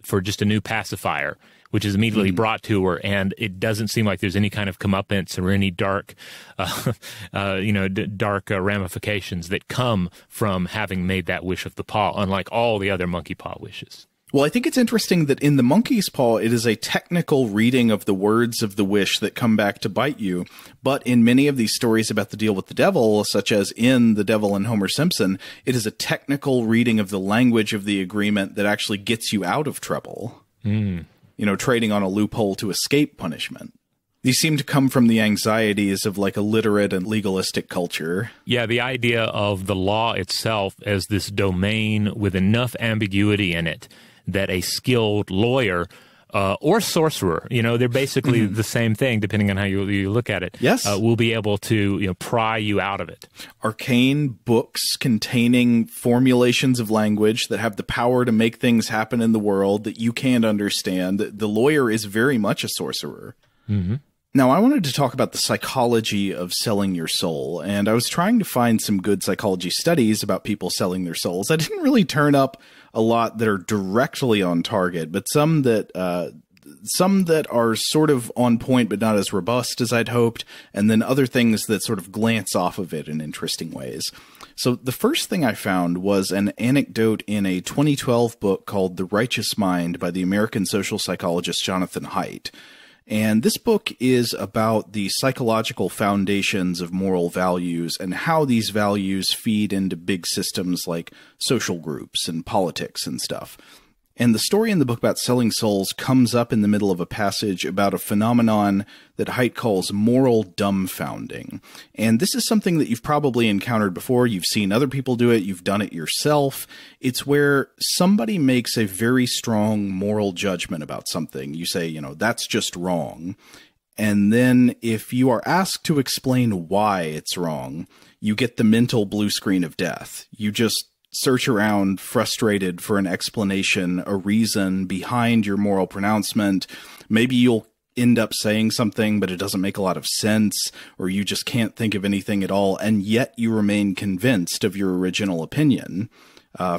A: for just a new pacifier, which is immediately brought to her, and it doesn't seem like there's any kind of comeuppance or any dark, ramifications that come from having made that wish of the paw, unlike all the other monkey paw wishes.
B: Well, I think it's interesting that in the monkey's paw, it is a technical reading of the words of the wish that come back to bite you. But in many of these stories about the deal with the devil, such as in The Devil and Homer Simpson, it is a technical reading of the language of the agreement that actually gets you out of trouble. Trading on a loophole to escape punishment. These seem to come from the anxieties of like a literate and legalistic culture. Yeah,
A: the idea of the law itself as this domain with enough ambiguity in it that a skilled lawyer or sorcerer, they're basically the same thing depending on how you look at it.
B: Yes.
A: Will be able to pry you out of it.
B: Arcane books containing formulations of language that have the power to make things happen in the world that you can't understand. The lawyer is very much a sorcerer. Mm-hmm. Now, I wanted to talk about the psychology of selling your soul, and I was trying to find some good psychology studies about people selling their souls. I didn't really turn up a lot that are directly on target, but some that are sort of on point but not as robust as I'd hoped, and then other things that sort of glance off of it in interesting ways. So the first thing I found was an anecdote in a 2012 book called The Righteous Mind by the American social psychologist Jonathan Haidt. And this book is about the psychological foundations of moral values and how these values feed into big systems like social groups and politics and stuff. And the story in the book about selling souls comes up in the middle of a passage about a phenomenon that Haidt calls moral dumbfounding. And this is something that you've probably encountered before. You've seen other people do it. You've done it yourself. It's where somebody makes a very strong moral judgment about something. You say, that's just wrong. And then if you are asked to explain why it's wrong, you get the mental blue screen of death. You just search around frustrated for an explanation, a reason behind your moral pronouncement. Maybe you'll end up saying something, but it doesn't make a lot of sense, or you just can't think of anything at all, and yet you remain convinced of your original opinion.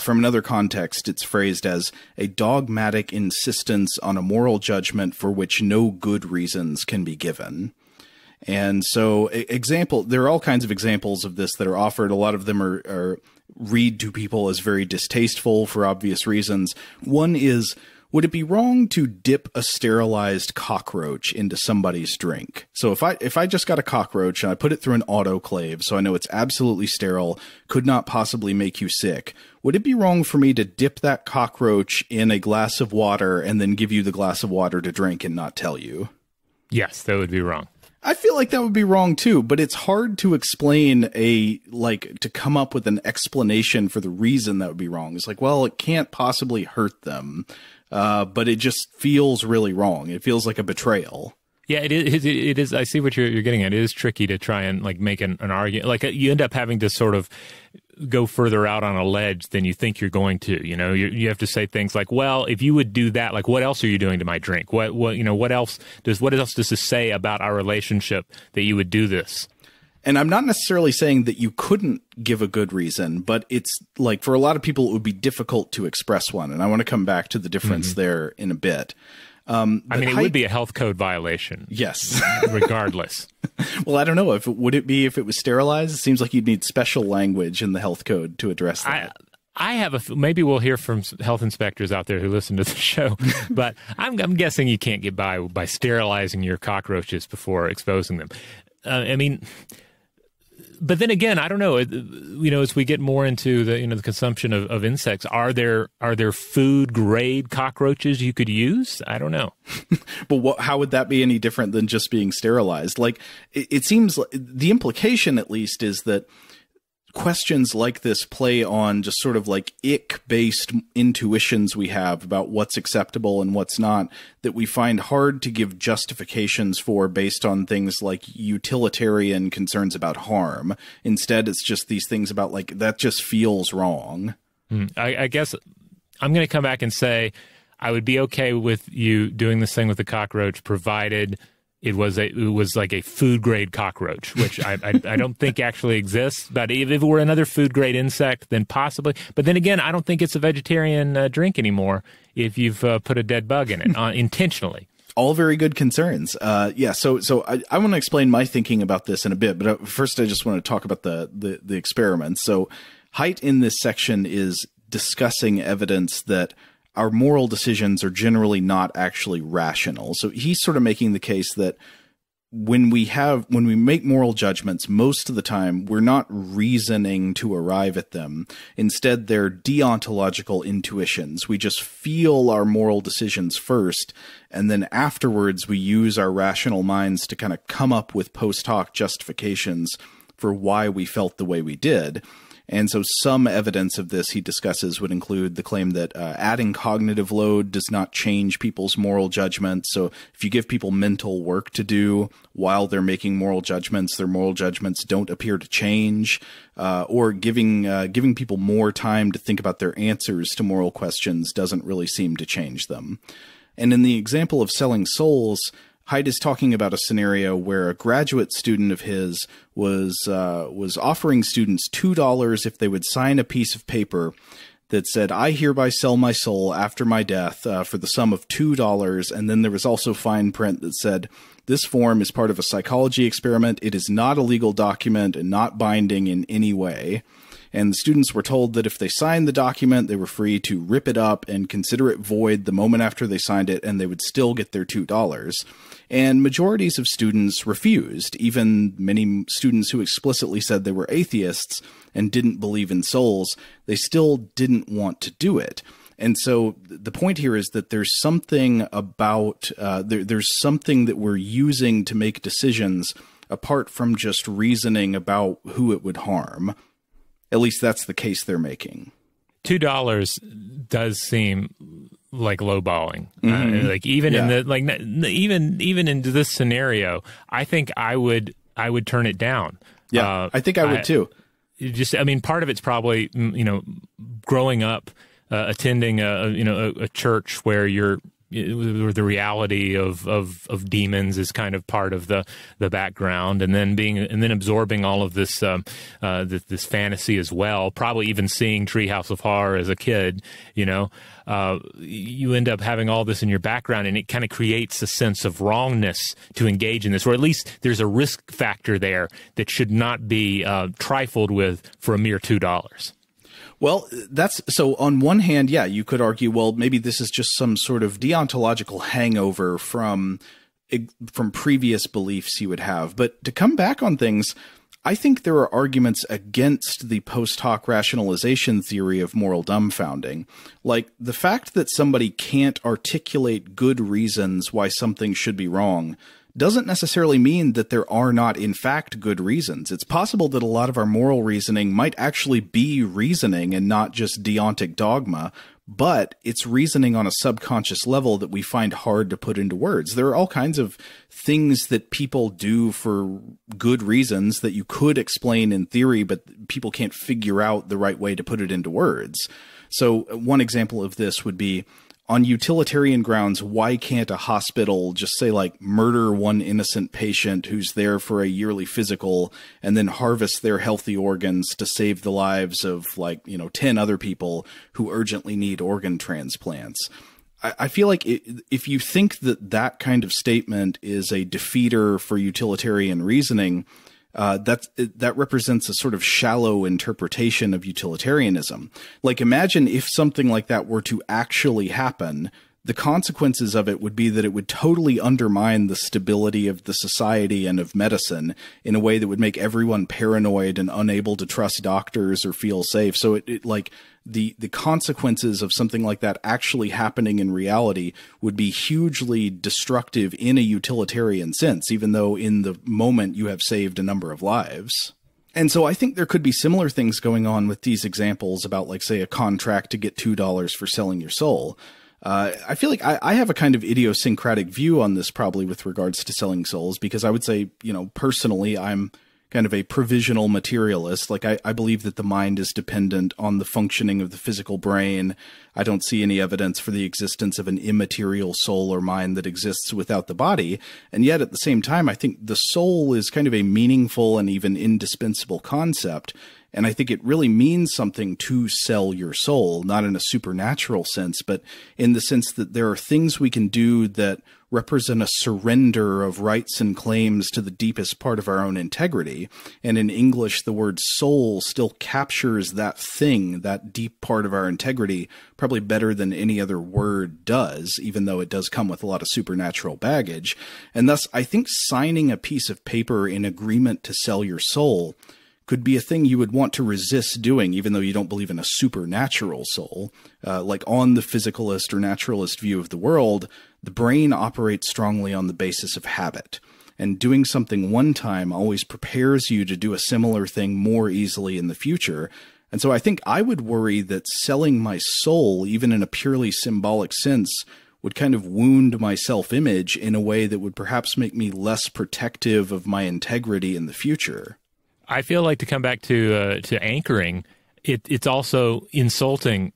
B: From another context, it's phrased as a dogmatic insistence on a moral judgment for which no good reasons can be given. And so there are all kinds of examples of this that are offered. A lot of them are read to people as very distasteful for obvious reasons. One is, would it be wrong to dip a sterilized cockroach into somebody's drink? So if I just got a cockroach and I put it through an autoclave, so I know it's absolutely sterile, could not possibly make you sick, would it be wrong for me to dip that cockroach in a glass of water and then give you the glass of water to drink and not tell you?
A: Yes, that would be wrong.
B: I feel like that would be wrong too, but it's hard to explain to come up with an explanation for the reason that would be wrong. It's like, well, it can't possibly hurt them, but it just feels really wrong. It feels like a betrayal.
A: Yeah, it is. I see what you're getting at. It is tricky to try and like make an argument. Like you end up having to sort of go further out on a ledge than you think you're going to. You know, you have to say things like, well, if you would do that, like, what else are you doing to my drink? What else does this say about our relationship that you would do this?
B: And I'm not necessarily saying that you couldn't give a good reason, but it's like for a lot of people, it would be difficult to express one. And I want to come back to the difference there in a bit.
A: It would be a health code violation.
B: Yes.
A: Regardless.
B: Well, I don't know. Would it be if it was sterilized? It seems like you'd need special language in the health code to address that.
A: I have maybe we'll hear from health inspectors out there who listen to the show, but I'm guessing you can't get by sterilizing your cockroaches before exposing them. But then again, I don't know. As we get more into the consumption of insects, are there food grade cockroaches you could use? I don't know.
B: But how would that be any different than just being sterilized? Like it seems like the implication, at least, is that questions like this play on just sort of like ick-based intuitions we have about what's acceptable and what's not, that we find hard to give justifications for based on things like utilitarian concerns about harm. Instead, it's just these things about like, that just feels wrong.
A: I guess I'm going to come back and say I would be okay with you doing this thing with the cockroach, provided it was like a food grade cockroach, which I don't think actually exists. But if it were another food grade insect, then possibly. But then again, I don't think it's a vegetarian drink anymore if you've put a dead bug in it intentionally.
B: All very good concerns. So I want to explain my thinking about this in a bit, but first I just want to talk about the experiments. So Haidt in this section is discussing evidence that our moral decisions are generally not actually rational. So he's sort of making the case that when we make moral judgments, most of the time we're not reasoning to arrive at them. Instead, they're deontological intuitions. We just feel our moral decisions first, and then afterwards we use our rational minds to kind of come up with post hoc justifications for why we felt the way we did. And so some evidence of this he discusses would include the claim that adding cognitive load does not change people's moral judgments. So if you give people mental work to do while they're making moral judgments, their moral judgments don't appear to change. Or giving people more time to think about their answers to moral questions doesn't really seem to change them. And in the example of selling souls, Haidt is talking about a scenario where a graduate student of his was offering students $2 if they would sign a piece of paper that said, "I hereby sell my soul after my death for the sum of $2. And then there was also fine print that said, "This form is part of a psychology experiment. It is not a legal document and not binding in any way." And the students were told that if they signed the document, they were free to rip it up and consider it void the moment after they signed it, and they would still get their $2. And majorities of students refused, even many students who explicitly said they were atheists and didn't believe in souls. They still didn't want to do it. And so the point here is that there's something about, there's something that we're using to make decisions apart from just reasoning about who it would harm. At least that's the case they're making.
A: $2 does seem like lowballing. Like even in the even into this scenario, I think I would turn it down.
B: Yeah, I think I would too.
A: Part of it's probably growing up attending a church where you're the reality of demons is kind of part of the background, and then absorbing all of this this fantasy as well. Probably even seeing Treehouse of Horror as a kid, you end up having all this in your background, and it kind of creates a sense of wrongness to engage in this, or at least there's a risk factor there that should not be trifled with for a mere $2.
B: Well, so on one hand, yeah, you could argue, well, maybe this is just some sort of deontological hangover from previous beliefs you would have. But to come back on things, I think there are arguments against the post hoc rationalization theory of moral dumbfounding. Like the fact that somebody can't articulate good reasons why something should be wrong doesn't necessarily mean that there are not, in fact, good reasons. It's possible that a lot of our moral reasoning might actually be reasoning and not just deontic dogma, but it's reasoning on a subconscious level that we find hard to put into words. There are all kinds of things that people do for good reasons that you could explain in theory, but people can't figure out the right way to put it into words. So one example of this would be, on utilitarian grounds, why can't a hospital just say, like, murder one innocent patient who's there for a yearly physical and then harvest their healthy organs to save the lives of, 10 other people who urgently need organ transplants? I feel like if you think that kind of statement is a defeater for utilitarian reasoning, that represents a sort of shallow interpretation of utilitarianism. Like, imagine if something like that were to actually happen, the consequences of it would be that it would totally undermine the stability of the society and of medicine in a way that would make everyone paranoid and unable to trust doctors or feel safe. So the consequences of something like that actually happening in reality would be hugely destructive in a utilitarian sense, even though in the moment you have saved a number of lives. And so I think there could be similar things going on with these examples about, like, say, a contract to get $2 for selling your soul. I feel like I have a kind of idiosyncratic view on this, probably with regards to selling souls, because I would say, personally, I'm kind of a provisional materialist. Like, I believe that the mind is dependent on the functioning of the physical brain. I don't see any evidence for the existence of an immaterial soul or mind that exists without the body. And yet, at the same time, I think the soul is kind of a meaningful and even indispensable concept. And I think it really means something to sell your soul, not in a supernatural sense, but in the sense that there are things we can do that represent a surrender of rights and claims to the deepest part of our own integrity. And in English, the word soul still captures that thing, that deep part of our integrity, probably better than any other word does, even though it does come with a lot of supernatural baggage. And thus, I think signing a piece of paper in agreement to sell your soul could be a thing you would want to resist doing, even though you don't believe in a supernatural soul. Like, on the physicalist or naturalist view of the world, the brain operates strongly on the basis of habit. And doing something one time always prepares you to do a similar thing more easily in the future. And so I think I would worry that selling my soul, even in a purely symbolic sense, would kind of wound my self-image in a way that would perhaps make me less protective of my integrity in the future.
A: I feel like, to come back to anchoring, it's also insulting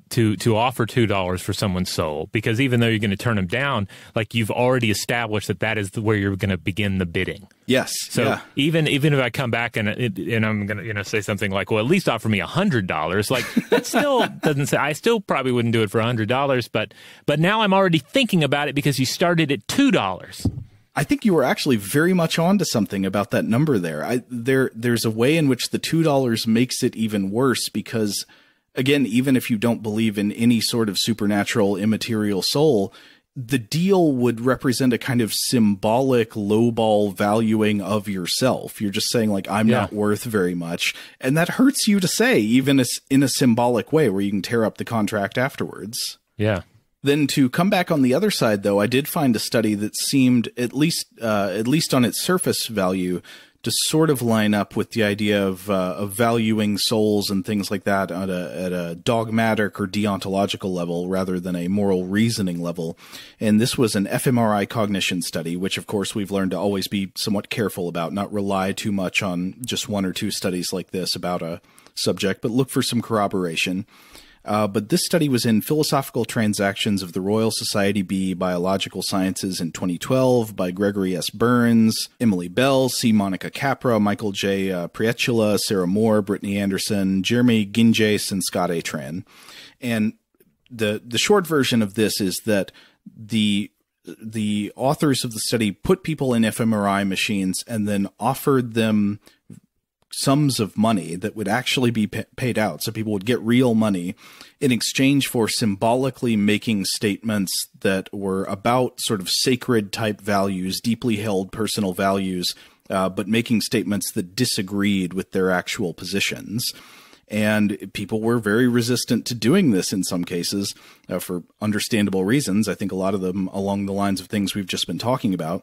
A: to offer $2 for someone's soul, because even though you're going to turn them down, like, you've already established that is where you're going to begin the bidding.
B: Yes.
A: So
B: yeah.
A: even if I come back and I'm going to say something like, well, at least offer me $100, like, that still doesn't say. I still probably wouldn't do it for $100, but now I'm already thinking about it because you started at $2.
B: I think you were actually very much onto something about that number there. There's a way in which the $2 makes it even worse because, again, even if you don't believe in any sort of supernatural immaterial soul, the deal would represent a kind of symbolic lowball valuing of yourself. You're just saying, like, I'm not worth very much. And that hurts you to say, even in a symbolic way where you can tear up the contract afterwards.
A: Yeah.
B: Then to come back on the other side, though, I did find a study that seemed, at least on its surface value, to sort of line up with the idea of valuing souls and things like that at a dogmatic or deontological level rather than a moral reasoning level. And this was an fMRI cognition study, which, of course, we've learned to always be somewhat careful about, not rely too much on just one or two studies like this about a subject, but look for some corroboration. But this study was in Philosophical Transactions of the Royal Society B. Biological Sciences in 2012 by Gregory S. Burns, Emily Bell, C. Monica Capra, Michael J. Prietula, Sarah Moore, Brittany Anderson, Jeremy Ginjas, and Scott A. Tran. And the short version of this is that the authors of the study put people in fMRI machines and then offered them sums of money that would actually be paid out. So people would get real money in exchange for symbolically making statements that were about sort of sacred type values, deeply held personal values, but making statements that disagreed with their actual positions. And people were very resistant to doing this in some cases for understandable reasons. I think a lot of them along the lines of things we've just been talking about.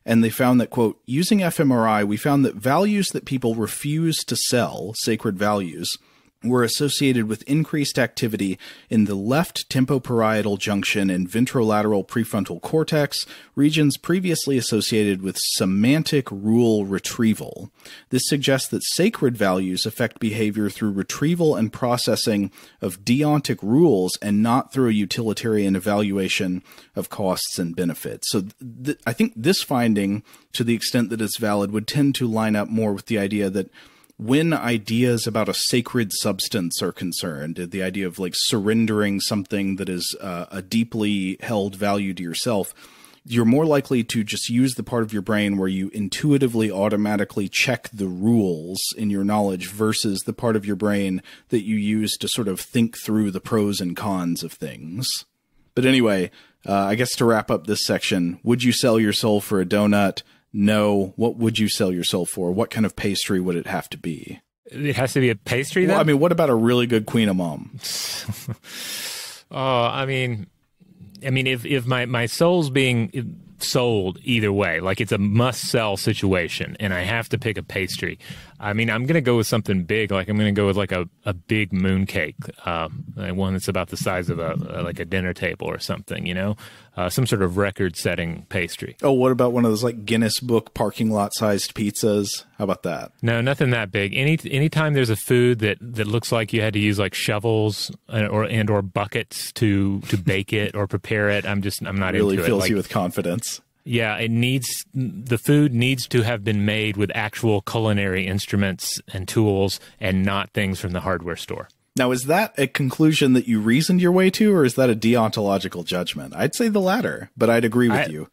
B: And they found that, quote, using fMRI, we found that values that people refuse to sell, sacred values, were associated with increased activity in the left tempoparietal junction and ventrolateral prefrontal cortex, regions previously associated with semantic rule retrieval. This suggests that sacred values affect behavior through retrieval and processing of deontic rules and not through a utilitarian evaluation of costs and benefits. So I think this finding, to the extent that it's valid, would tend to line up more with the idea that when ideas about a sacred substance are concerned, the idea of like surrendering something that is a deeply held value to yourself, you're more likely to just use the part of your brain where you intuitively automatically check the rules in your knowledge versus the part of your brain that you use to sort of think through the pros and cons of things. But anyway, I guess to wrap up this section, would you sell your soul for a donut? No. What would you sell your soul for? What kind of pastry would it have to be?
A: It has to be a pastry, then?
B: Well, I mean, what about a really good Queen of Mom?
A: I mean, if my soul's being sold either way, like it's a must-sell situation, and I have to pick a pastry, I mean, I'm going to go with something big. Like I'm going to go with like a big mooncake, one that's about the size of like a dinner table or something, you know, some sort of record-setting pastry.
B: Oh, what about one of those like Guinness Book parking lot-sized pizzas? How about that?
A: No, nothing that big. Anytime there's a food that looks like you had to use like shovels or buckets to bake it or prepare it, I'm not
B: really
A: into it.
B: Fills you with confidence.
A: Yeah, the food needs to have been made with actual culinary instruments and tools and not things from the hardware store.
B: Now, is that a conclusion that you reasoned your way to, or is that a deontological judgment? I'd say the latter, but I'd agree with you.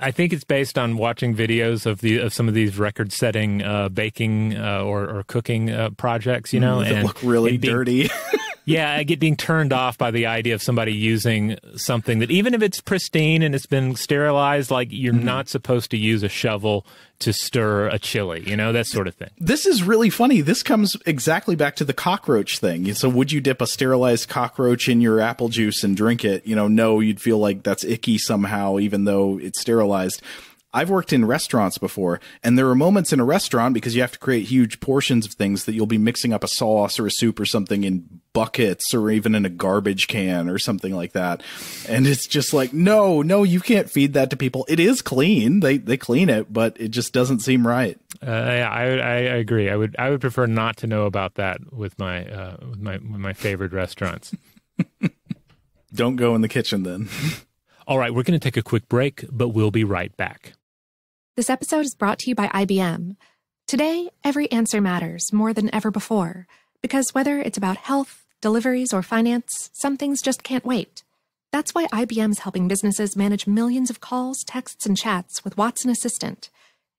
A: I think it's based on watching videos of some of these record-setting baking or cooking projects, you know,
B: and look really dirty.
A: Yeah, I get being turned off by the idea of somebody using something that, even if it's pristine and it's been sterilized, like you're not supposed to use a shovel to stir a chili, you know, that sort of thing.
B: This is really funny. This comes exactly back to the cockroach thing. So would you dip a sterilized cockroach in your apple juice and drink it? You know, no, you'd feel like that's icky somehow, even though it's sterilized. I've worked in restaurants before, and there are moments in a restaurant, because you have to create huge portions of things, that you'll be mixing up a sauce or a soup or something in buckets or even in a garbage can or something like that. And it's just like, no, you can't feed that to people. It is clean. They clean it, but it just doesn't seem right.
A: Yeah, I agree. I would prefer not to know about that with my favorite restaurants.
B: Don't go in the kitchen then.
A: All right, we're going to take a quick break, but we'll be right back.
C: This episode is brought to you by IBM. Today, every answer matters more than ever before, because whether it's about health, deliveries, or finance, some things just can't wait. That's why IBM's helping businesses manage millions of calls, texts, and chats with Watson Assistant.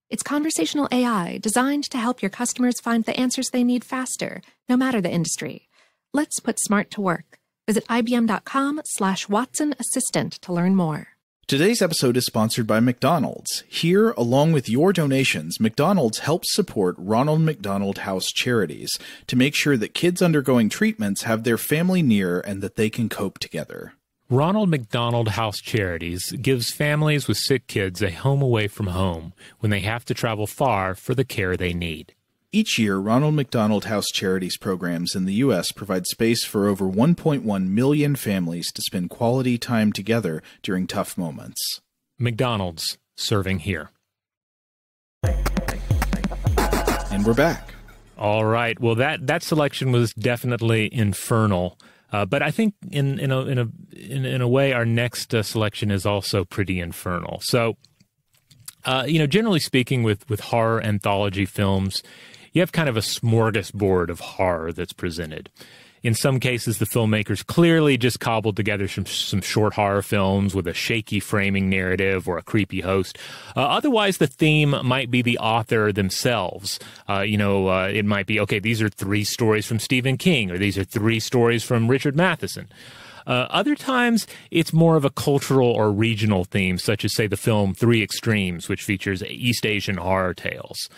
C: It's conversational AI designed to help your customers find the answers they need faster, no matter the industry. Let's put smart to work. Visit IBM.com/Watson Assistant to learn more.
B: Today's episode is sponsored by McDonald's. Here, along with your donations, McDonald's helps support Ronald McDonald House Charities to make sure that kids undergoing treatments have their family near and that they can cope together.
A: Ronald McDonald House Charities gives families with sick kids a home away from home when they have to travel far for the care they need.
B: Each year, Ronald McDonald House Charities programs in the U.S. provide space for over 1.1 million families to spend quality time together during tough moments.
A: McDonald's, serving here.
B: And we're back.
A: All right. Well, that selection was definitely infernal. But I think in a way, our next selection is also pretty infernal. So, generally speaking, with horror anthology films, you have kind of a smorgasbord of horror that's presented. In some cases, the filmmakers clearly just cobbled together some short horror films with a shaky framing narrative or a creepy host. Otherwise, the theme might be the author themselves. It might be, okay, these are 3 stories from Stephen King, or these are 3 stories from Richard Matheson. Other times, it's more of a cultural or regional theme, such as, say, the film Three Extremes, which features East Asian horror tales.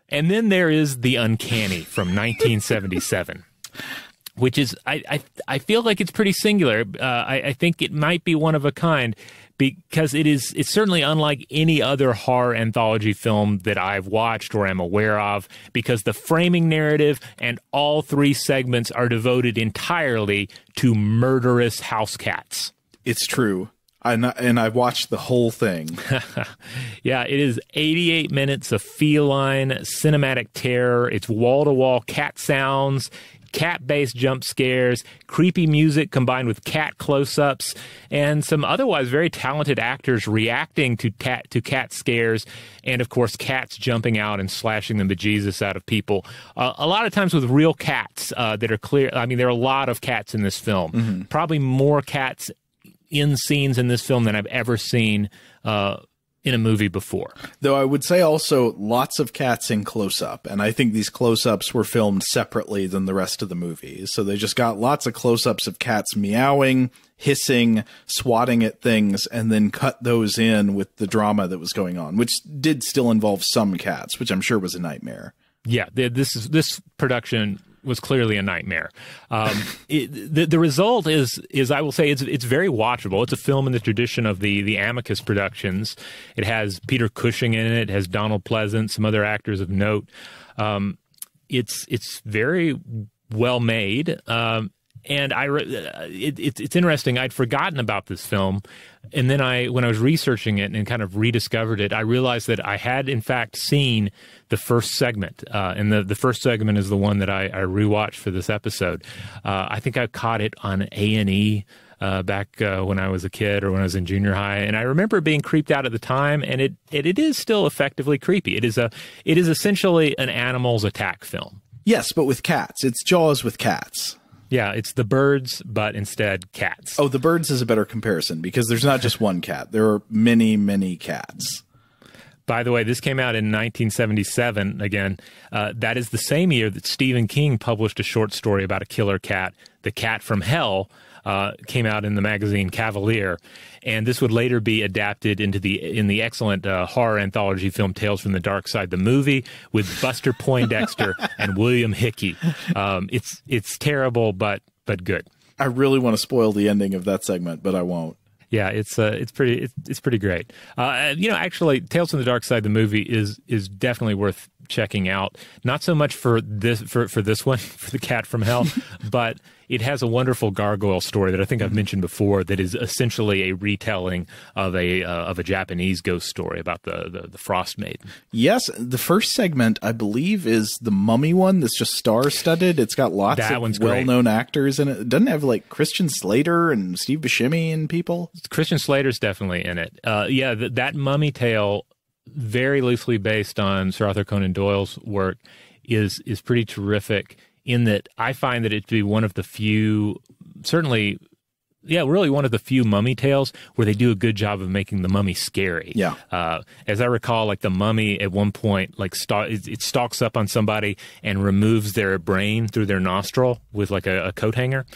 A: And then there is The Uncanny from 1977. Which is, I feel like it's pretty singular. I think it might be one of a kind because it's certainly unlike any other horror anthology film that I've watched or am aware of, because the framing narrative and all 3 segments are devoted entirely to murderous house cats.
B: It's true. And I've watched the whole thing.
A: Yeah, it is 88 minutes of feline cinematic terror. It's wall-to-wall cat sounds, cat-based jump scares, creepy music combined with cat close-ups, and some otherwise very talented actors reacting to cat scares, and of course cats jumping out and slashing the bejesus out of people. A lot of times with real cats that are clear. I mean, there are a lot of cats in this film. Mm-hmm. Probably more cats in scenes in this film than I've ever seen in a movie before.
B: Though I would say also lots of cats in close-up, and I think these close-ups were filmed separately than the rest of the movie. So they just got lots of close-ups of cats meowing, hissing, swatting at things, and then cut those in with the drama that was going on, which did still involve some cats, which I'm sure was a nightmare.
A: Yeah, this production was clearly a nightmare. The result is I will say it's very watchable. It's a film in the tradition of the Amicus productions. It has Peter Cushing in it. It has Donald Pleasance, some other actors of note. It's very well made. And it's interesting. I'd forgotten about this film, and then when I was researching it and kind of rediscovered it, I realized that I had in fact seen the first segment, and the first segment is the one that I rewatched for this episode. I think I caught it on A&E back when I was a kid or when I was in junior high, and I remember being creeped out at the time. And it is still effectively creepy. It is essentially an animals attack film.
B: Yes, but with cats. It's Jaws with cats.
A: Yeah, it's The Birds, but instead cats.
B: Oh, The Birds is a better comparison because there's not just one cat. There are many, many cats.
A: By the way, this came out in 1977. Again, that is the same year that Stephen King published a short story about a killer cat, The Cat from Hell, came out in the magazine Cavalier. And this would later be adapted in the excellent horror anthology film Tales from the Dark Side, the movie, with Buster Poindexter and William Hickey. It's terrible, but good.
B: I really want to spoil the ending of that segment, but I won't.
A: Yeah, it's pretty great. Actually, Tales from the Dark Side, the movie is definitely worth checking out. Not so much for this one, for The Cat from Hell, but it has a wonderful gargoyle story that I think I've mentioned before that is essentially a retelling of a Japanese ghost story about the Frost Maiden. Yes, the first segment, I believe, is the Mummy one that's just star-studded. It's got lots of well-known actors in it. It doesn't have like Christian Slater and Steve Buscemi and people? Christian Slater's definitely in it. That Mummy tale, very loosely based on Sir Arthur Conan Doyle's work, is pretty terrific. In that I find that it to be one of the few, certainly, really one of the few mummy tales where they do a good job of making the mummy scary. Yeah. As I recall, like the mummy at one point, it stalks up on somebody and removes their brain through their nostril with like a coat hanger,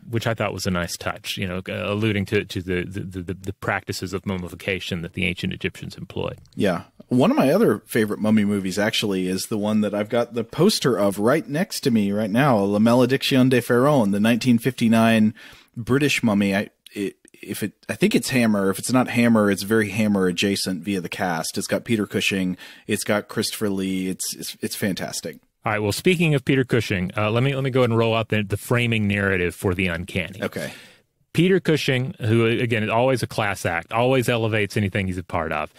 A: which I thought was a nice touch, alluding to the practices of mummification that the ancient Egyptians employed. Yeah. One of my other favorite mummy movies actually is the one that I've got the poster of right next to me right now, La Malédiction de Pharaon, the 1959 British mummy. I think it's Hammer. If it's not Hammer, it's very Hammer adjacent via the cast. It's got Peter Cushing. It's got Christopher Lee. It's fantastic. All right. Well, speaking of Peter Cushing, let me go ahead and roll out the framing narrative for The Uncanny. Okay. Peter Cushing, who again is always a class act, always elevates anything he's a part of.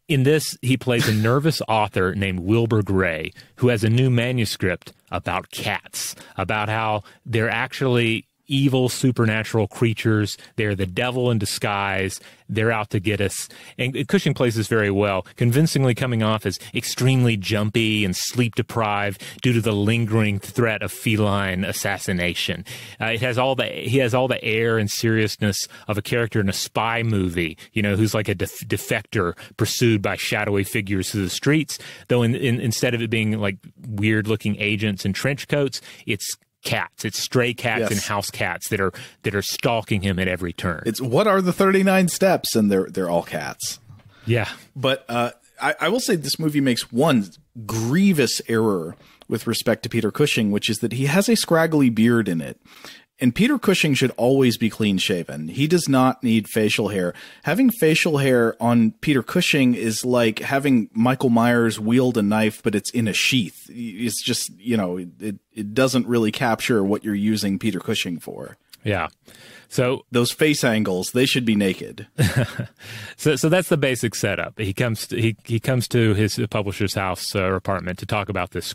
A: In this, he plays a nervous author named Wilbur Gray, who has a new manuscript about cats, about how they're actually evil supernatural creatures. They're the devil in disguise. They're out to get us. And Cushing plays this very well, convincingly coming off as extremely jumpy and sleep deprived due to the lingering threat of feline assassination. He has all the air and seriousness of a character in a spy movie, who's like a defector pursued by shadowy figures through the streets. Though instead of it being like weird looking agents in trench coats, it's cats. It's stray cats and house cats that are stalking him at every turn.
B: It's what are the 39 steps, and they're all cats.
A: Yeah.
B: But I will say this movie makes one grievous error with respect to Peter Cushing, which is that he has a scraggly beard in it. And Peter Cushing should always be clean-shaven. He does not need facial hair. Having facial hair on Peter Cushing is like having Michael Myers wield a knife, but it's in a sheath. It's just, it doesn't really capture what you're using Peter Cushing for.
A: Yeah. So
B: those face angles, they should be naked.
A: So that's the basic setup. He comes to his publisher's house or apartment to talk about this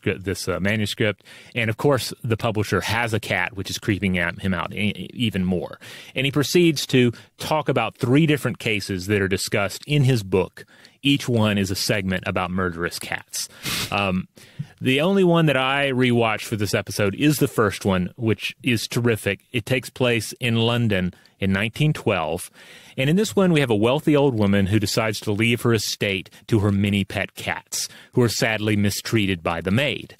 A: manuscript, and of course the publisher has a cat which is creeping him out even more. And he proceeds to talk about 3 different cases that are discussed in his book. Each one is a segment about murderous cats. The only one that I rewatched for this episode is the first one, which is terrific. It takes place in London in 1912. And in this one, we have a wealthy old woman who decides to leave her estate to her mini pet cats, who are sadly mistreated by the maid.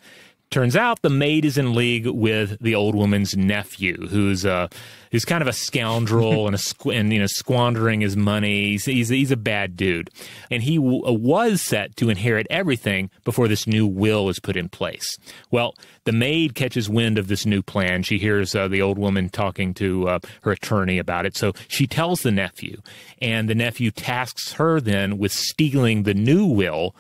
A: Turns out the maid is in league with the old woman's nephew, who's kind of a scoundrel and squandering his money. He's a bad dude, and he was set to inherit everything before this new will is put in place. Well, the maid catches wind of this new plan. She hears the old woman talking to her attorney about it, so she tells the nephew, and the nephew tasks her then with stealing the new will.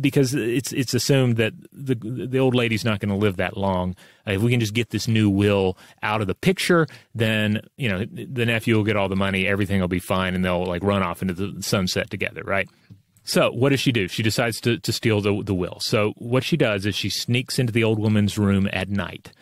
A: Because it's assumed that the old lady's not going to live that long. If we can just get this new will out of the picture, then the nephew will get all the money, everything will be fine, and they'll like run off into the sunset together, right? So what does she do? She decides to steal the will. So what she does is she sneaks into the old woman's room at night,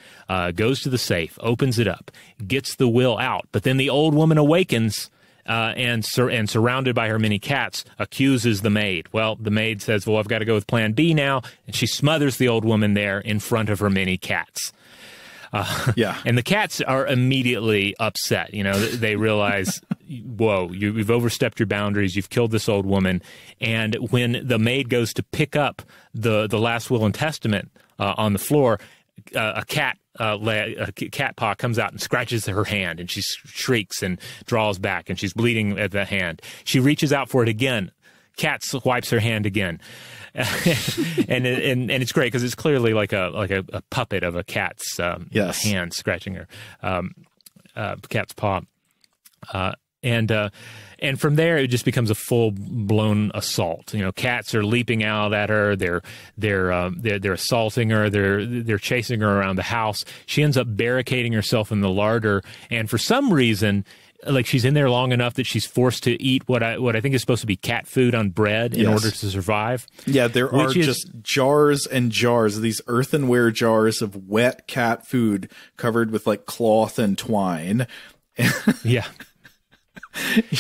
A: goes to the safe, opens it up, gets the will out, but then the old woman awakens. And surrounded by her many cats, accuses the maid. Well, the maid says, well, I've got to go with plan B now. And she smothers the old woman there in front of her many cats. And the cats are immediately upset. They realize, whoa, you've overstepped your boundaries. You've killed this old woman. And when the maid goes to pick up the last will and testament on the floor, a cat paw comes out and scratches her hand, and she shrieks and draws back, and she's bleeding at the hand. She reaches out for it again. Cat wipes her hand again, and it's great because it's clearly like a puppet of a cat's hand scratching her cat's paw. And from there, it just becomes a full-blown assault. Cats are leaping out at her. They're assaulting her. They're chasing her around the house. She ends up barricading herself in the larder, and for some reason, like she's in there long enough that she's forced to eat what I think is supposed to be cat food on bread in order to survive. Yeah, there are just jars and jars of these earthenware jars of wet cat food covered with like cloth and twine. Yeah.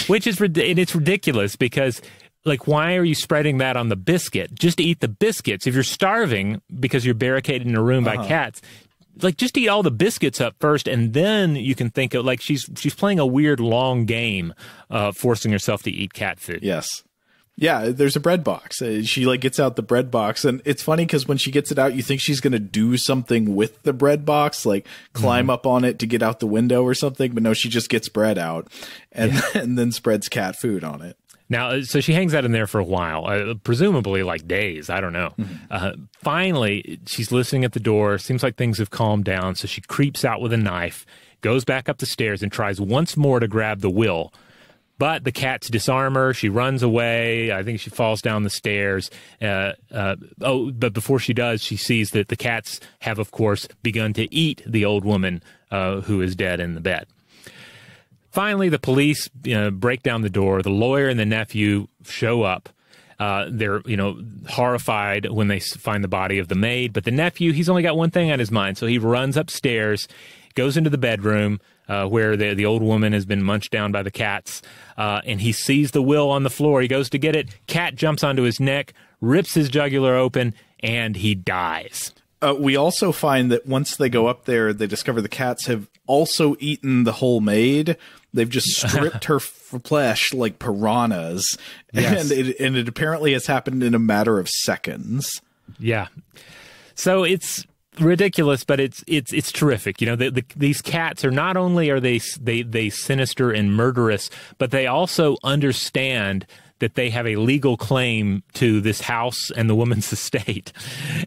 A: Which is it's ridiculous because, like, why are you spreading that on the biscuit? Just eat the biscuits. If you're starving because you're barricaded in a room by cats, like, just eat all the biscuits up first, and then you can think of, like, she's playing a weird long game, forcing herself to eat cat food. Yes. Yeah, there's a bread box. She like gets out the bread box, and it's funny because when she gets it out, you think she's going to do something with the bread box, like climb up on it to get out the window or something. But no, she just gets bread out and then spreads cat food on it. Now, so she hangs out in there for a while, presumably like days. I don't know. Finally, she's listening at the door. Seems like things have calmed down. So she creeps out with a knife, goes back up the stairs, and tries once more to grab the will. But the cats disarm her. She runs away. I think she falls down the stairs. But before she does, she sees that the cats have, of course, begun to eat the old woman who is dead in the bed. Finally, the police break down the door. The lawyer and the nephew show up. They're, horrified when they find the body of the maid. But the nephew, he's only got one thing on his mind. So he runs upstairs, goes into the bedroom where the old woman has been munched down by the cats, and he sees the will on the floor. He goes to get it. Cat jumps onto his neck, rips his jugular open, and he dies.
B: We also find that once they go up there, they discover the cats have also eaten the whole maid. They've just stripped her flesh like piranhas.
A: Yes.
B: And it apparently has happened in a matter of seconds.
A: Yeah. So it's ridiculous, but it's terrific. These cats are not only are they sinister and murderous, but they also understand that they have a legal claim to this house and the woman's estate,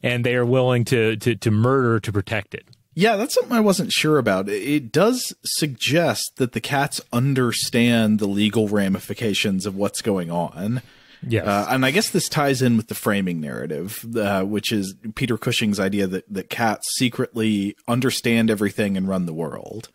A: and they are willing to murder to protect it.
B: Yeah, that's something I wasn't sure about. It does suggest that the cats understand the legal ramifications of what's going on.
A: Yes.
B: And I guess this ties in with the framing narrative, which is Peter Cushing's idea that cats secretly understand everything and run the world,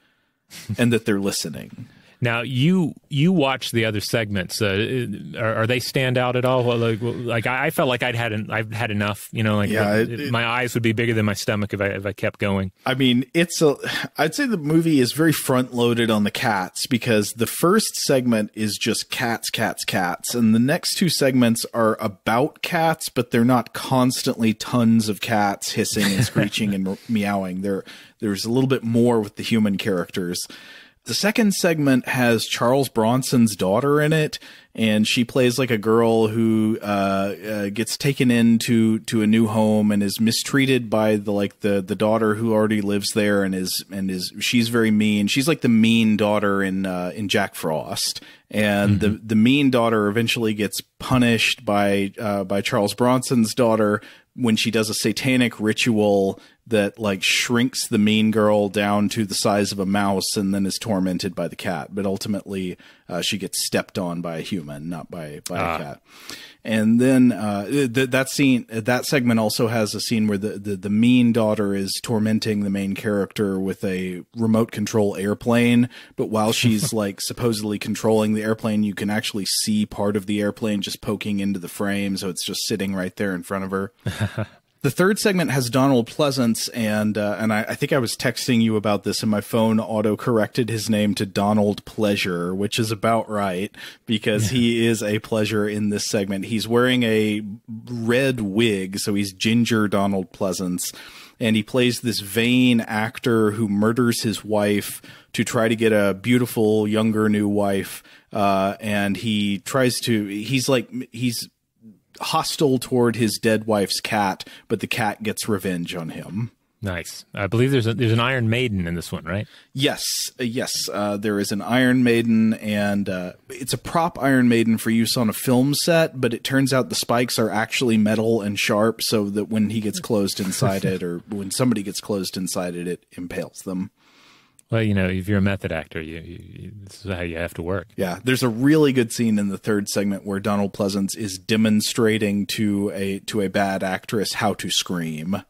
B: and that they're listening.
A: Now, you watch the other segments. Are they stand out at all? Like I felt like I've had enough. My eyes would be bigger than my stomach if I kept going.
B: I mean, I'd say the movie is very front loaded on the cats, because the first segment is just cats, cats, cats, and the next two segments are about cats, but they're not constantly tons of cats hissing and screeching and meowing. There's a little bit more with the human characters. The second segment has Charles Bronson's daughter in it, and she plays like a girl who gets taken into a new home and is mistreated by the daughter who already lives there, and she's very mean. She's like the mean daughter in Jack Frost, and the mean daughter eventually gets punished by Charles Bronson's daughter when she does a satanic ritual that shrinks the mean girl down to the size of a mouse and then is tormented by the cat. But ultimately, she gets stepped on by a human, not by a cat. And then that segment also has a scene where the mean daughter is tormenting the main character with a remote control airplane. But while she's supposedly controlling the airplane, you can actually see part of the airplane just poking into the frame. So it's just sitting right there in front of her. The third segment has Donald Pleasance, and I think I was texting you about this, and my phone auto-corrected his name to Donald Pleasure, which is about right, because he is a pleasure in this segment. He's wearing a red wig, so he's Ginger Donald Pleasance, and he plays this vain actor who murders his wife to try to get a beautiful, younger new wife, and he's hostile toward his dead wife's cat, but the cat gets revenge on him.
A: Nice. I believe there's an Iron Maiden in this one, right?
B: Yes. There is an Iron Maiden, and it's a prop Iron Maiden for use on a film set, but it turns out the spikes are actually metal and sharp, so that when he gets closed inside it, or when somebody gets closed inside it, it impales them.
A: Well, if you're a method actor, this is how you have to work.
B: Yeah, there's a really good scene in the third segment where Donald Pleasance is demonstrating to a bad actress how to scream.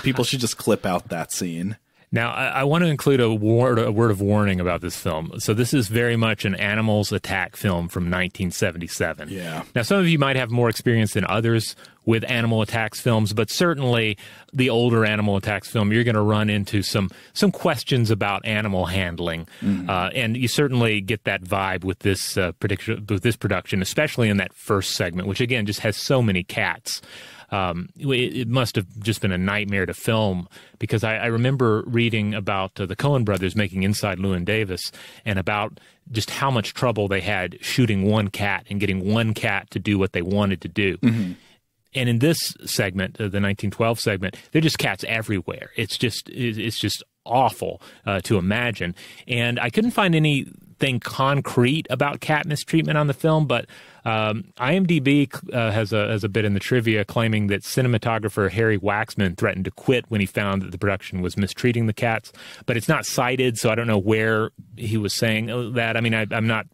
B: People should just clip out that scene.
A: Now, I want to include a word of warning about this film. So this is very much an animals attack film from 1977.
B: Yeah.
A: Now, some of you might have more experience than others with animal attacks films, but certainly the older animal attacks film, you're going to run into some questions about animal handling. And you certainly get that vibe with this production, especially in that first segment, which, again, just has so many cats. It must have just been a nightmare to film, because I remember reading about the Coen brothers making Inside Llewyn Davis, and about just how much trouble they had shooting one cat and getting one cat to do what they wanted to do. And in this segment, the 1912 segment, there are just cats everywhere. It's just awful to imagine. And I couldn't find anything concrete about cat mistreatment on the film, but IMDb has a bit in the trivia claiming that cinematographer Harry Waxman threatened to quit when he found that the production was mistreating the cats. But it's not cited, so I don't know where he was saying that. I mean, I'm not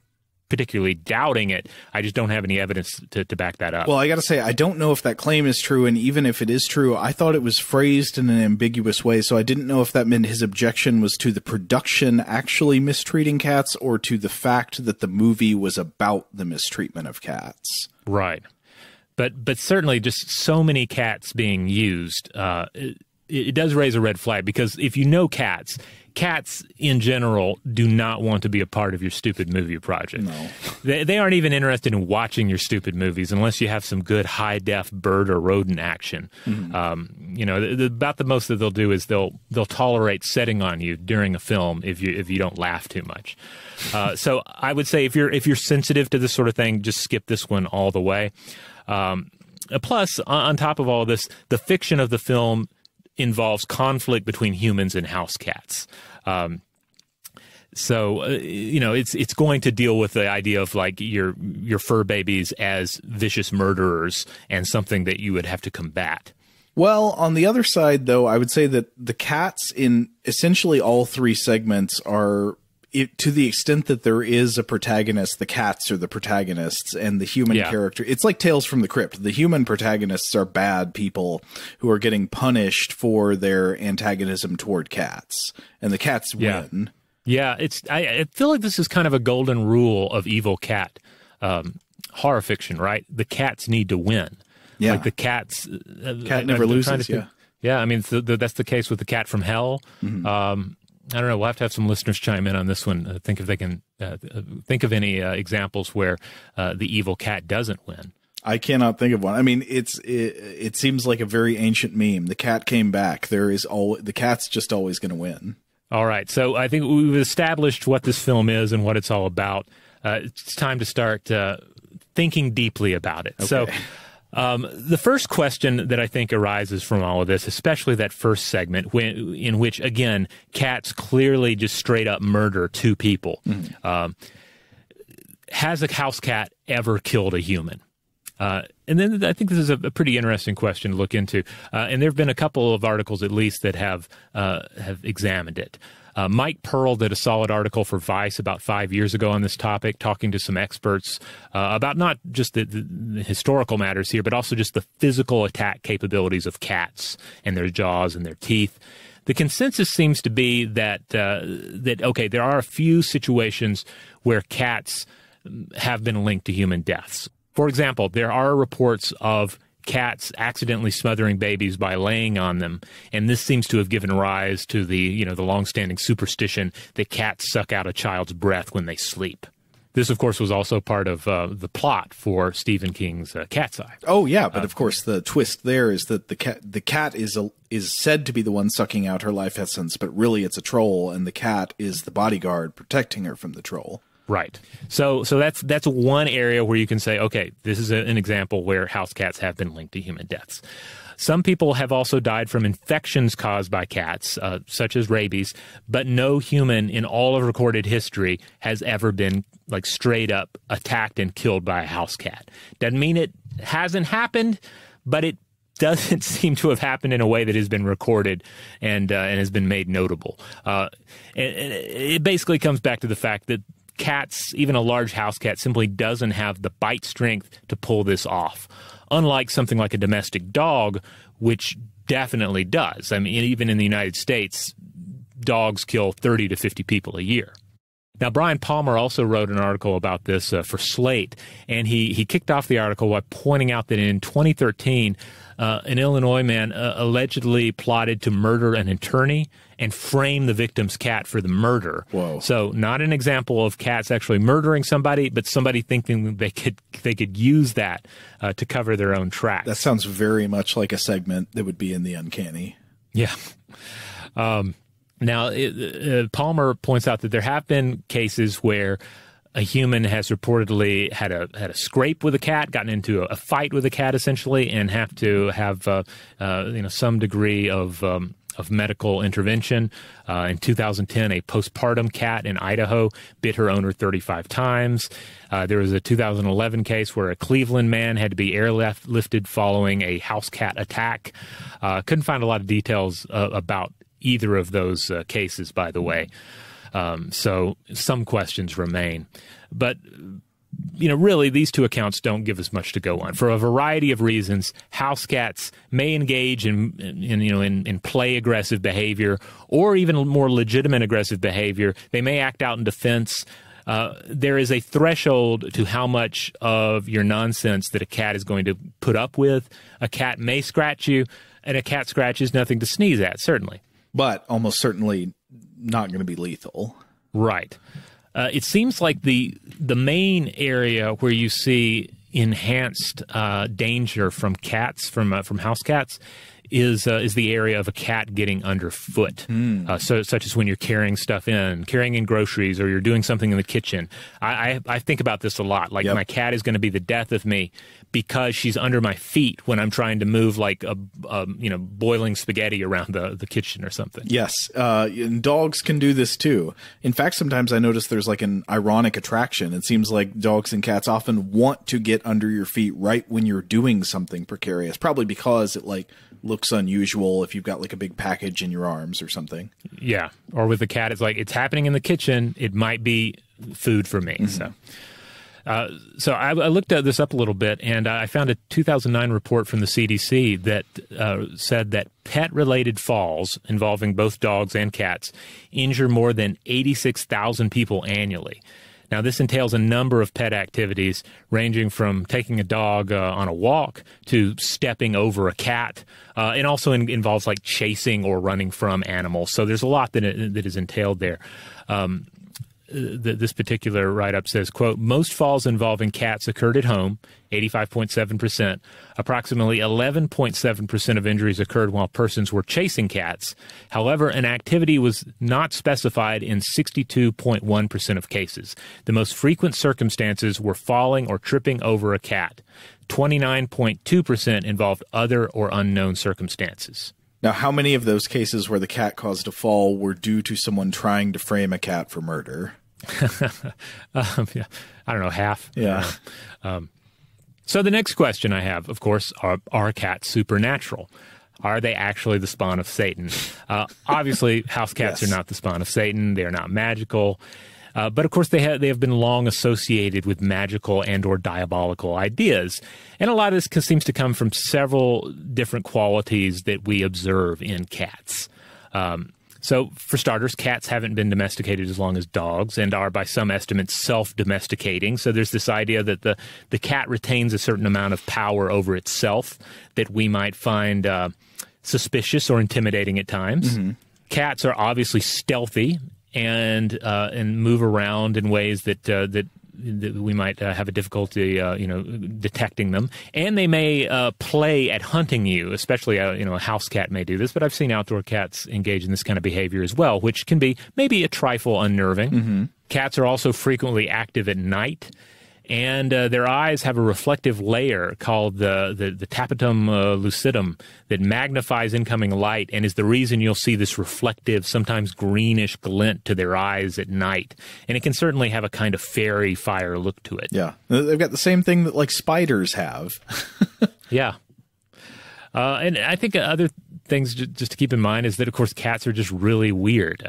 A: particularly doubting it. I just don't have any evidence to back that up.
B: Well, I got to say, I don't know if that claim is true, and even if it is true, I thought it was phrased in an ambiguous way, so I didn't know if that meant his objection was to the production actually mistreating cats, or to the fact that the movie was about the mistreatment of cats.
A: Right. But certainly just so many cats being used, it does raise a red flag, because if you know cats in general do not want to be a part of your stupid movie project.
B: No.
A: They aren't even interested in watching your stupid movies unless you have some good high-def bird or rodent action. About the most that they'll do is they'll tolerate setting on you during a film if you don't laugh too much. So I would say if you're sensitive to this sort of thing, just skip this one all the way. Plus, on top of all this, the fiction of the film involves conflict between humans and house cats. It's going to deal with the idea of like your fur babies as vicious murderers and something that you would have to combat.
B: Well, on the other side, though, I would say that the cats in essentially all three segments are, to the extent that there is a protagonist, the cats are the protagonists, and the human character. It's like Tales from the Crypt. The human protagonists are bad people who are getting punished for their antagonism toward cats, and the cats win.
A: Yeah, I feel like this is kind of a golden rule of evil cat horror fiction, right? The cats need to win.
B: Yeah,
A: like the cats.
B: Cat never loses.
A: Yeah. I mean, that's the case with the cat from hell. Mm-hmm. I don't know. We'll have to have some listeners chime in on this one. Think if they can think of any examples where the evil cat doesn't win.
B: I cannot think of one. I mean, it seems like a very ancient meme. The cat came back. The cat's just always going to win.
A: All right. So I think we've established what this film is and what it's all about. It's time to start thinking deeply about it.
B: Okay.
A: So the first question that I think arises from all of this, especially that first segment, in which, again, cats clearly just straight up murder two people. Mm-hmm. Has a house cat ever killed a human? And then I think this is a pretty interesting question to look into. And there have been a couple of articles, at least, that have examined it. Mike Pearl did a solid article for Vice about 5 years ago on this topic, talking to some experts about not just the historical matters here, but also just the physical attack capabilities of cats and their jaws and their teeth. The consensus seems to be that there are a few situations where cats have been linked to human deaths. For example, there are reports of cats accidentally smothering babies by laying on them, and this seems to have given rise to the longstanding superstition that cats suck out a child's breath when they sleep. This, of course, was also part of the plot for Stephen King's Cat's Eye.
B: Oh yeah, but of course the twist there is that the cat is said to be the one sucking out her life essence, but really it's a troll, and the cat is the bodyguard protecting her from the troll.
A: Right. So that's one area where you can say, okay, this is an example where house cats have been linked to human deaths. Some people have also died from infections caused by cats, such as rabies, but no human in all of recorded history has ever been like straight up attacked and killed by a house cat. Doesn't mean it hasn't happened, but it doesn't seem to have happened in a way that has been recorded and has been made notable. And it basically comes back to the fact that cats, even a large house cat, simply doesn't have the bite strength to pull this off. Unlike something like a domestic dog, which definitely does. I mean, even in the United States, dogs kill 30 to 50 people a year. Now, Brian Palmer also wrote an article about this for Slate, and he kicked off the article by pointing out that in 2013, an Illinois man allegedly plotted to murder an attorney and frame the victim's cat for the murder.
B: Whoa.
A: So not an example of cats actually murdering somebody, but somebody thinking they could use that to cover their own tracks.
B: That sounds very much like a segment that would be in the Uncanny.
A: Yeah. Now, Palmer points out that there have been cases where a human has reportedly had a scrape with a cat, gotten into a fight with a cat, essentially, and have to have some degree of medical intervention. In 2010, a postpartum cat in Idaho bit her owner 35 times. There was a 2011 case where a Cleveland man had to be airlifted following a house cat attack. Couldn't find a lot of details about either of those cases, by the way. So some questions remain. But, really, these two accounts don't give us much to go on. For a variety of reasons, house cats may engage in play aggressive behavior or even more legitimate aggressive behavior. They may act out in defense. there is a threshold to how much of your nonsense that a cat is going to put up with. A cat may scratch you, and a cat scratch is nothing to sneeze at, certainly.
B: But almost certainly not going to be lethal.
A: Right. It seems like the main area where you see enhanced danger from cats, from house cats, is the area of a cat getting underfoot. Such as when you're carrying in groceries, or you're doing something in the kitchen. I think about this a lot. Like, my cat is going to be the death of me because she's under my feet when I'm trying to move like a boiling spaghetti around the kitchen or something.
B: Yes, and dogs can do this too. In fact, sometimes I notice there's like an ironic attraction. It seems like dogs and cats often want to get under your feet right when you're doing something precarious, probably because it like looks unusual if you've got like a big package in your arms or something.
A: Yeah, or with the cat, it's like, it's happening in the kitchen. It might be food for me. So I looked this up a little bit, and I found a 2009 report from the CDC that said that pet-related falls involving both dogs and cats injure more than 86,000 people annually. Now, this entails a number of pet activities, ranging from taking a dog on a walk to stepping over a cat. It also involves like chasing or running from animals. So there's a lot that is entailed there. This particular write-up says, quote, most falls involving cats occurred at home, 85.7%. Approximately 11.7% of injuries occurred while persons were chasing cats. However, an activity was not specified in 62.1% of cases. The most frequent circumstances were falling or tripping over a cat. 29.2% involved other or unknown circumstances.
B: Now, how many of those cases where the cat caused a fall were due to someone trying to frame a cat for murder?
A: I don't know, half.
B: Yeah.
A: So the next question I have, of course, are cats supernatural? Are they actually the spawn of Satan? Obviously, house cats are not the spawn of Satan. They're not magical. But of course, they have been long associated with magical and or diabolical ideas. And a lot of this seems to come from several different qualities that we observe in cats. So, for starters, cats haven't been domesticated as long as dogs and are, by some estimates, self-domesticating. So there's this idea that the cat retains a certain amount of power over itself that we might find suspicious or intimidating at times. Cats are obviously stealthy and move around in ways that we might have a difficulty, detecting them. And they may play at hunting you, especially, a house cat may do this, but I've seen outdoor cats engage in this kind of behavior as well, which can be maybe a trifle unnerving. Cats are also frequently active at night, and their eyes have a reflective layer called the tapetum lucidum that magnifies incoming light and is the reason you'll see this reflective, sometimes greenish glint to their eyes at night. And it can certainly have a kind of fairy fire look to it. Yeah.
B: They've got the same thing that like spiders have.
A: Yeah. And I think other things just to keep in mind is that, of course, cats are just really weird.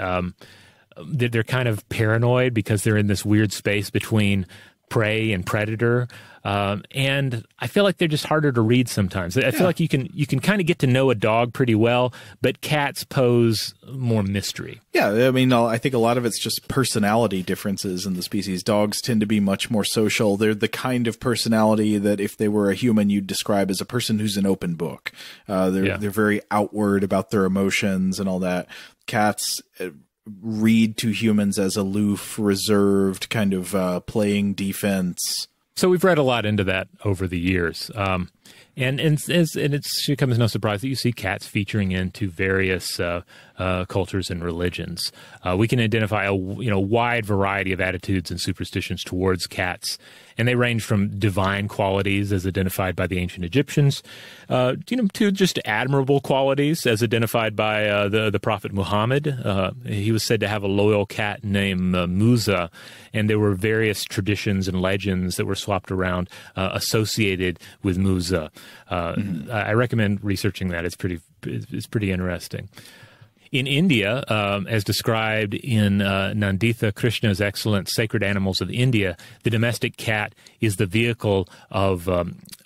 A: They're kind of paranoid because they're in this weird space between prey and predator, and I feel like they're just harder to read sometimes. I feel like you can kind of get to know a dog pretty well, but cats pose more mystery.
B: Yeah, I mean, I think a lot of it's just personality differences in the species. Dogs tend to be much more social. They're the kind of personality that if they were a human, you'd describe as a person who's an open book. They're very outward about their emotions and all that. Cats read to humans as aloof, reserved, kind of playing defense.
A: So we've read a lot into that over the years. And it should come as no surprise that you see cats featuring into various cultures and religions. We can identify a wide variety of attitudes and superstitions towards cats, and they range from divine qualities as identified by the ancient Egyptians, to just admirable qualities as identified by the Prophet Muhammad. He was said to have a loyal cat named Musa, and there were various traditions and legends that were swapped around associated with Musa. I recommend researching that. It's pretty interesting. In India, as described in Nanditha Krishna's excellent Sacred Animals of India, the domestic cat is the vehicle of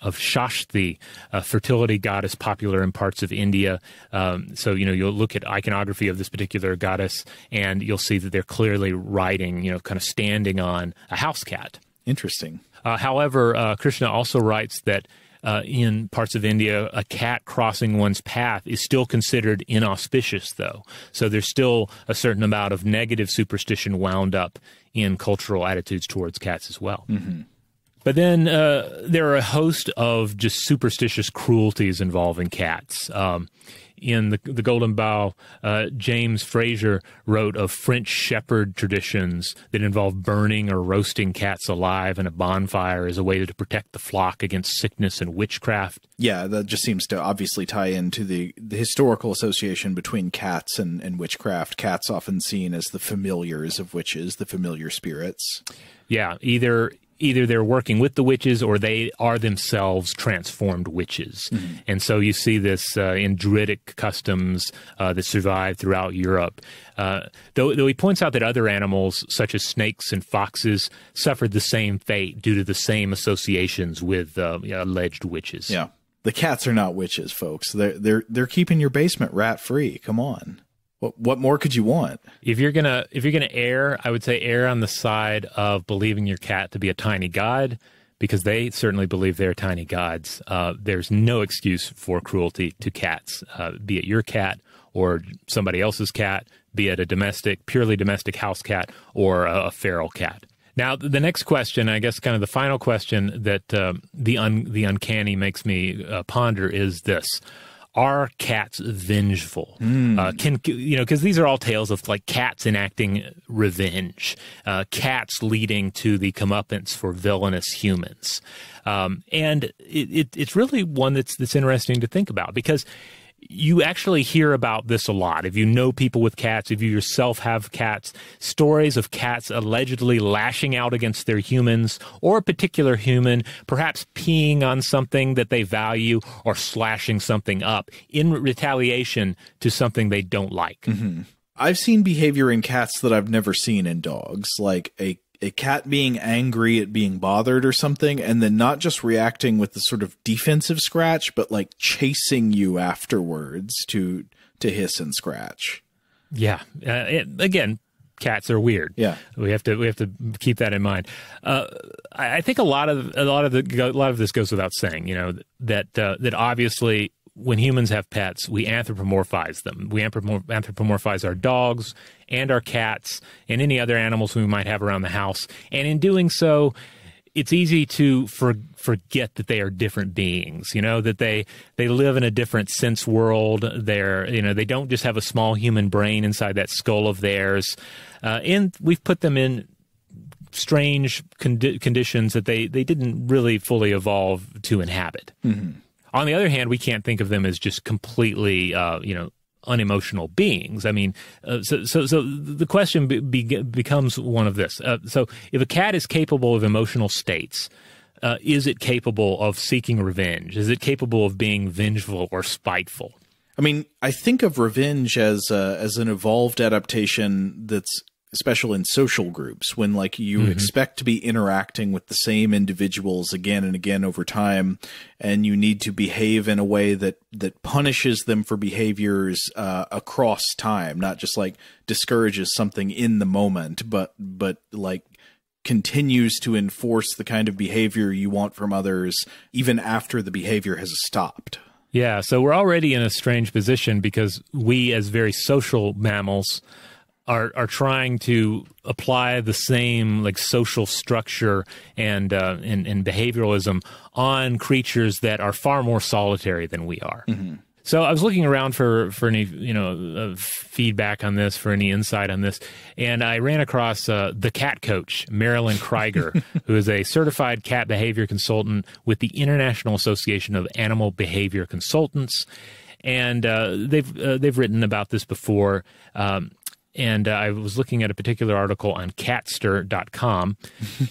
A: Shashti, a fertility goddess popular in parts of India. So, you'll look at iconography of this particular goddess, and you'll see that they're clearly riding, kind of standing on a house cat.
B: Interesting.
A: However, Krishna also writes that in parts of India, a cat crossing one's path is still considered inauspicious, though. So there's still a certain amount of negative superstition wound up in cultural attitudes towards cats as well.
B: Mm-hmm.
A: But then there are a host of just superstitious cruelties involving cats. In the Golden Bough, James Fraser wrote of French shepherd traditions that involve burning or roasting cats alive in a bonfire as a way to protect the flock against sickness and witchcraft.
B: Yeah, that just seems to obviously tie into the historical association between cats and witchcraft. Cats often seen as the familiars of witches, the familiar spirits.
A: Yeah, either they're working with the witches or they are themselves transformed witches. Mm-hmm. And so you see this in Druidic customs that survive throughout Europe. Though he points out that other animals, such as snakes and foxes, suffered the same fate due to the same associations with alleged witches.
B: Yeah. The cats are not witches, folks. They're keeping your basement rat-free. Come on. What more could you want?
A: If you're gonna err, I would say err on the side of believing your cat to be a tiny god, because they certainly believe they're tiny gods. There's no excuse for cruelty to cats, be it your cat or somebody else's cat, be it a purely domestic house cat or a feral cat. Now, the next question, I guess kind of the final question that the uncanny makes me ponder is this. Are cats vengeful? Because these are all tales of like cats enacting revenge, cats leading to the comeuppance for villainous humans, and it's really one that's interesting to think about, because you actually hear about this a lot. If you know people with cats, if you yourself have cats, stories of cats allegedly lashing out against their humans or a particular human, perhaps peeing on something that they value or slashing something up in retaliation to something they don't like.
B: Mm-hmm. I've seen behavior in cats that I've never seen in dogs, like a cat being angry at being bothered or something, and then not just reacting with the sort of defensive scratch, but like chasing you afterwards to hiss and scratch.
A: Yeah. Again, cats are weird.
B: Yeah,
A: we have to keep that in mind. I think a lot of this goes without saying. That obviously, when humans have pets, we anthropomorphize them. We anthropomorphize our dogs and our cats and any other animals we might have around the house. And in doing so, it's easy to forget that they are different beings, that they live in a different sense world. They don't just have a small human brain inside that skull of theirs. And we've put them in strange conditions that they didn't really fully evolve to inhabit.
B: Mm-hmm.
A: On the other hand, we can't think of them as just completely, unemotional beings. I mean, so the question becomes one of this. So if a cat is capable of emotional states, is it capable of seeking revenge? Is it capable of being vengeful or spiteful?
B: I mean, I think of revenge as an evolved adaptation that's special in social groups, when like you expect to be interacting with the same individuals again and again over time, and you need to behave in a way that punishes them for behaviors across time, not just like discourages something in the moment, but like continues to enforce the kind of behavior you want from others even after the behavior has stopped.
A: Yeah, so we're already in a strange position because we, as very social mammals, are trying to apply the same like social structure and behavioralism on creatures that are far more solitary than we are. Mm-hmm. So I was looking around for any feedback on this, for any insight on this, and I ran across the cat coach, Marilyn Krieger, who is a certified cat behavior consultant with the International Association of Animal Behavior Consultants, and they've written about this before. And I was looking at a particular article on catster.com,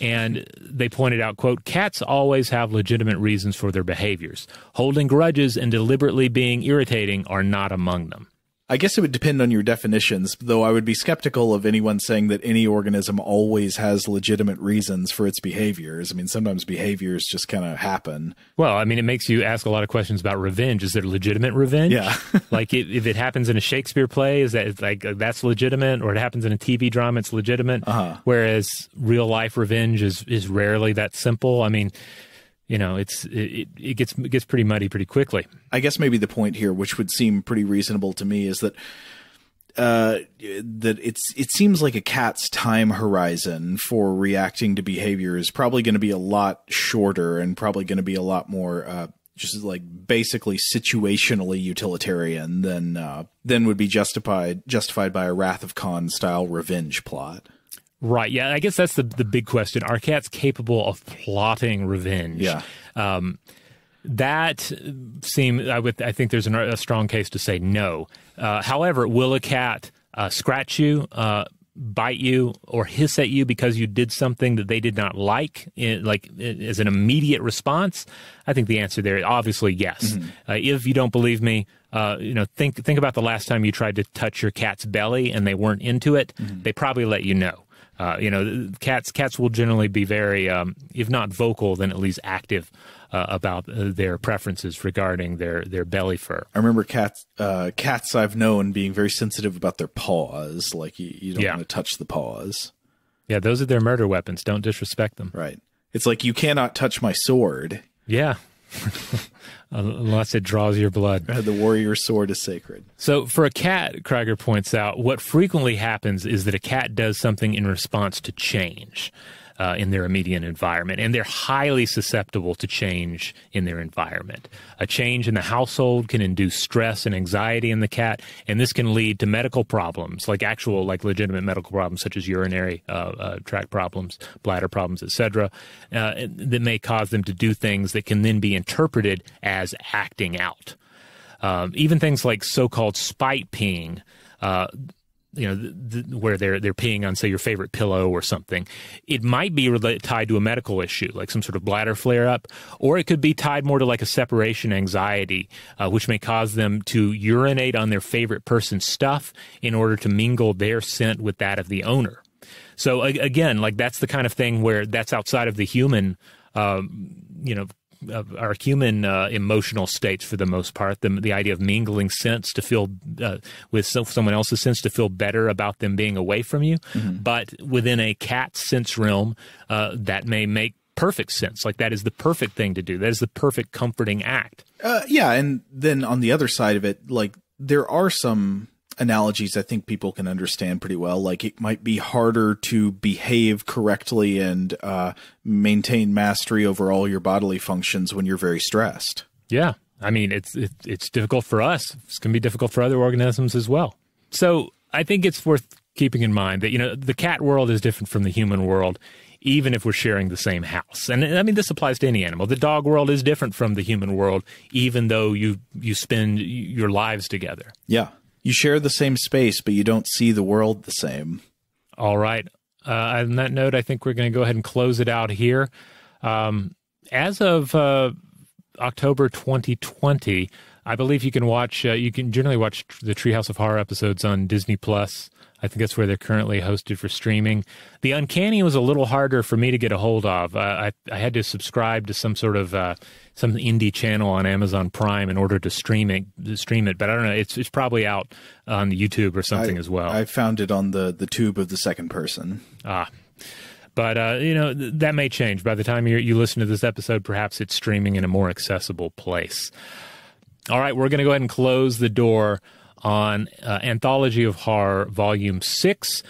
A: and they pointed out, quote, "Cats always have legitimate reasons for their behaviors. Holding grudges and deliberately being irritating are not among them."
B: I guess it would depend on your definitions, though I would be skeptical of anyone saying that any organism always has legitimate reasons for its behaviors. I mean, sometimes behaviors just kind of happen.
A: Well, I mean, it makes you ask a lot of questions about revenge. Is there legitimate revenge?
B: Yeah.
A: Like if it happens in a Shakespeare play, is that like that's legitimate? Or it happens in a TV drama, it's legitimate? Whereas real life revenge is rarely that simple. I mean, you know, it gets pretty muddy pretty quickly. I
B: guess maybe the point here, which would seem pretty reasonable to me, is that it seems like a cat's time horizon for reacting to behavior is probably going to be a lot shorter and probably going to be a lot more just like basically situationally utilitarian than would be justified by a Wrath of Khan style revenge plot.
A: Right. Yeah. I guess that's the big question. Are cats capable of plotting revenge?
B: Yeah.
A: That seems. I think there's a strong case to say no. However, will a cat scratch you, bite you, or hiss at you because you did something that they did not like, as an immediate response? I think the answer there, obviously, yes. Mm-hmm. If you don't believe me, think about the last time you tried to touch your cat's belly and they weren't into it. Mm-hmm. They probably let you know. Cats will generally be very, if not vocal, then at least active about their preferences regarding their belly fur.
B: I remember cats I've known being very sensitive about their paws. Like you don't want to touch the paws.
A: Yeah, those are their murder weapons. Don't disrespect them.
B: Right. It's like you cannot touch my sword.
A: Yeah. Unless it draws your blood.
B: The warrior sword is sacred.
A: So for a cat, Krieger points out, what frequently happens is that a cat does something in response to change in their immediate environment, and they're highly susceptible to change in their environment. A change in the household can induce stress and anxiety in the cat, and this can lead to medical problems, like legitimate medical problems such as urinary tract problems, bladder problems, etc., that may cause them to do things that can then be interpreted as acting out. Even things like so-called spite peeing, where they're peeing on, say, your favorite pillow or something. It might be tied to a medical issue, like some sort of bladder flare-up, or it could be tied more to like a separation anxiety, which may cause them to urinate on their favorite person's stuff in order to mingle their scent with that of the owner. So again, like that's the kind of thing where that's outside of the human, of our human emotional states for the most part. The idea of mingling scents to feel with someone else's scents to feel better about them being away from you. Mm-hmm. But within a cat's sense realm, that may make perfect sense. Like that is the perfect thing to do. That is the perfect comforting act.
B: Yeah, and then on the other side of it, like there are some analogies I think people can understand pretty well. Like it might be harder to behave correctly and maintain mastery over all your bodily functions when you're very stressed.
A: Yeah. I mean, it's difficult for us. It's going to be difficult for other organisms as well. So I think it's worth keeping in mind that, the cat world is different from the human world, even if we're sharing the same house. And I mean, this applies to any animal. The dog world is different from the human world, even though you spend your lives together.
B: Yeah. You share the same space, but you don't see the world the same.
A: All right. On that note, I think we're going to go ahead and close it out here. As of October 2020, I believe you can generally watch the Treehouse of Horror episodes on Disney+. I think that's where they're currently hosted for streaming. The Uncanny was a little harder for me to get a hold of. I had to subscribe to some sort of some indie channel on Amazon Prime in order to stream it. But I don't know. It's probably out on YouTube or something as well.
B: I found it on the tube of the second person.
A: But that may change. By the time you listen to this episode, perhaps it's streaming in a more accessible place. All right, we're going to go ahead and close the door on Anthology of Horror Volume 6.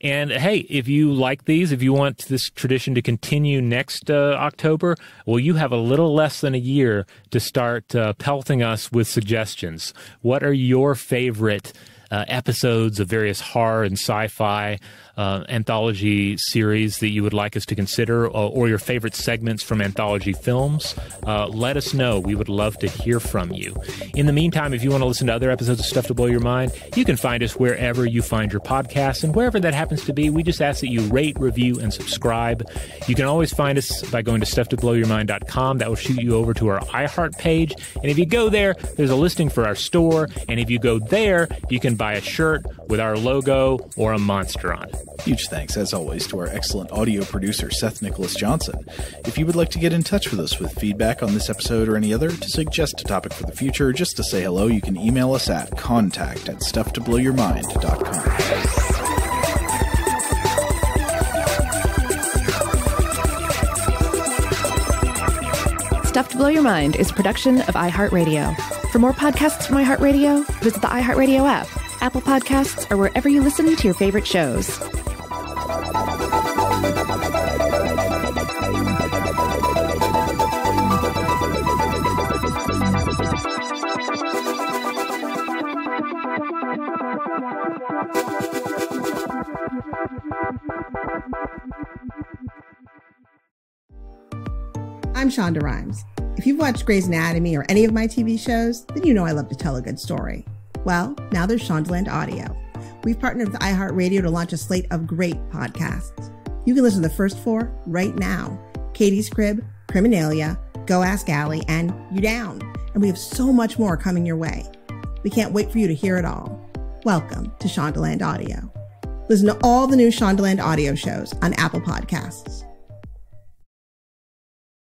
A: And hey, if you like these, if you want this tradition to continue next October, well, you have a little less than a year to start pelting us with suggestions. What are your favorite episodes of various horror and sci-fi anthology series that you would like us to consider, or your favorite segments from anthology films, let us know. We would love to hear from you. In the meantime, if you want to listen to other episodes of Stuff to Blow Your Mind, you can find us wherever you find your podcasts, and wherever that happens to be, we just ask that you rate, review, and subscribe. You can always find us by going to StuffToBlowYourMind.com. That will shoot you over to our iHeart page, and if you go there, there's a listing for our store, and if you go there, you can buy a shirt with our logo or a monster on it.
B: Huge thanks, as always, to our excellent audio producer, Seth Nicholas Johnson. If you would like to get in touch with us with feedback on this episode or any other, to suggest a topic for the future, or just to say hello, you can email us at contact@stufftoblowyourmind.com.
C: Stuff to Blow Your Mind is a production of iHeartRadio. For more podcasts from iHeartRadio, visit the iHeartRadio app, Apple Podcasts, or wherever you listen to your favorite shows.
D: I'm Shonda Rhimes. If you've watched Grey's Anatomy or any of my TV shows, then you know I love to tell a good story. Well, now there's Shondaland Audio. We've partnered with iHeartRadio to launch a slate of great podcasts. You can listen to the first 4 right now. Katie's Crib, Criminalia, Go Ask Allie, and You Down. And we have so much more coming your way. We can't wait for you to hear it all. Welcome to Shondaland Audio. Listen to all the new Shondaland Audio shows on Apple Podcasts.